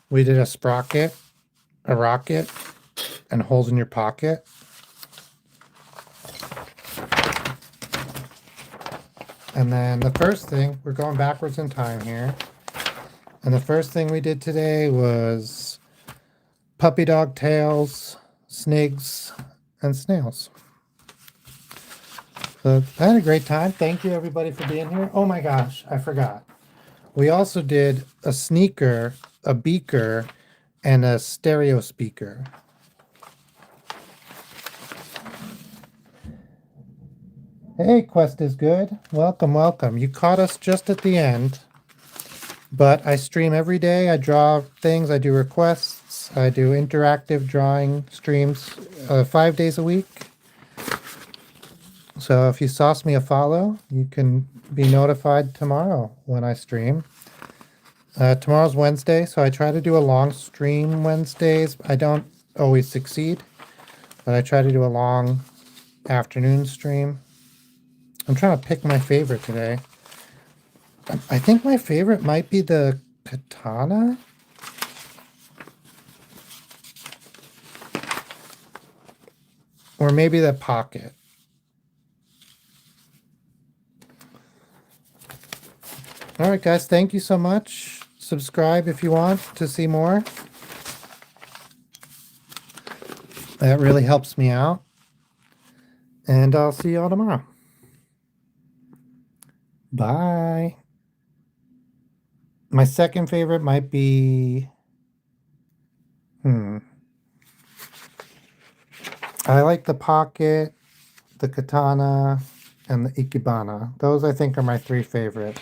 We did a sprocket, a rocket, and holes in your pocket. And then the first thing, we're going backwards in time here. And the first thing we did today was puppy dog tails, snigs, and snails. So I had a great time. Thank you everybody for being here. Oh my gosh, I forgot. We also did a sneaker, a beaker, and a stereo speaker. Hey, Quest is good. Welcome, welcome. You caught us just at the end, but I stream every day. I draw things, I do requests, I do interactive drawing streams 5 days a week. So if you sauce me a follow, you can be notified tomorrow when I stream. Tomorrow's Wednesday, so I try to do a long stream Wednesdays. I don't always succeed, but I try to do a long afternoon stream. I'm trying to pick my favorite today. I think my favorite might be the katana. Or maybe the pocket. All right, guys, thank you so much. Subscribe if you want to see more. That really helps me out. And I'll see you all tomorrow. Bye. My second favorite might be... I like the pocket, the katana, and the ikebana. Those, I think, are my 3 favorite.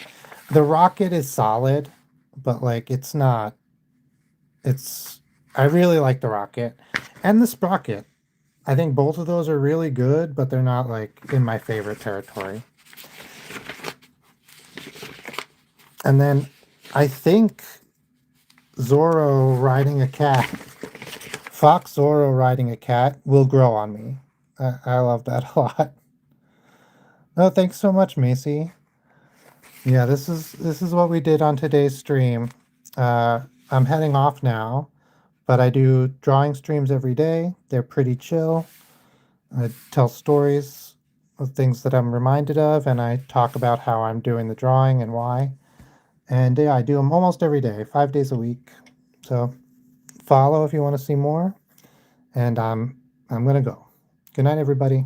The rocket is solid, but, like, it's not... I really like the rocket. And the sprocket. I think both of those are really good, but they're not, like, in my favorite territory. And then I think Zorro riding a cat, Fox Zorro riding a cat will grow on me. I love that a lot. No, thanks so much, Macy. Yeah, this is what we did on today's stream. I'm heading off now, but I do drawing streams every day. They're pretty chill. I tell stories of things that I'm reminded of, and I talk about how I'm doing the drawing and why. And yeah, I do them almost every day, 5 days a week. So follow if you want to see more. And I'm gonna go. Good night, everybody.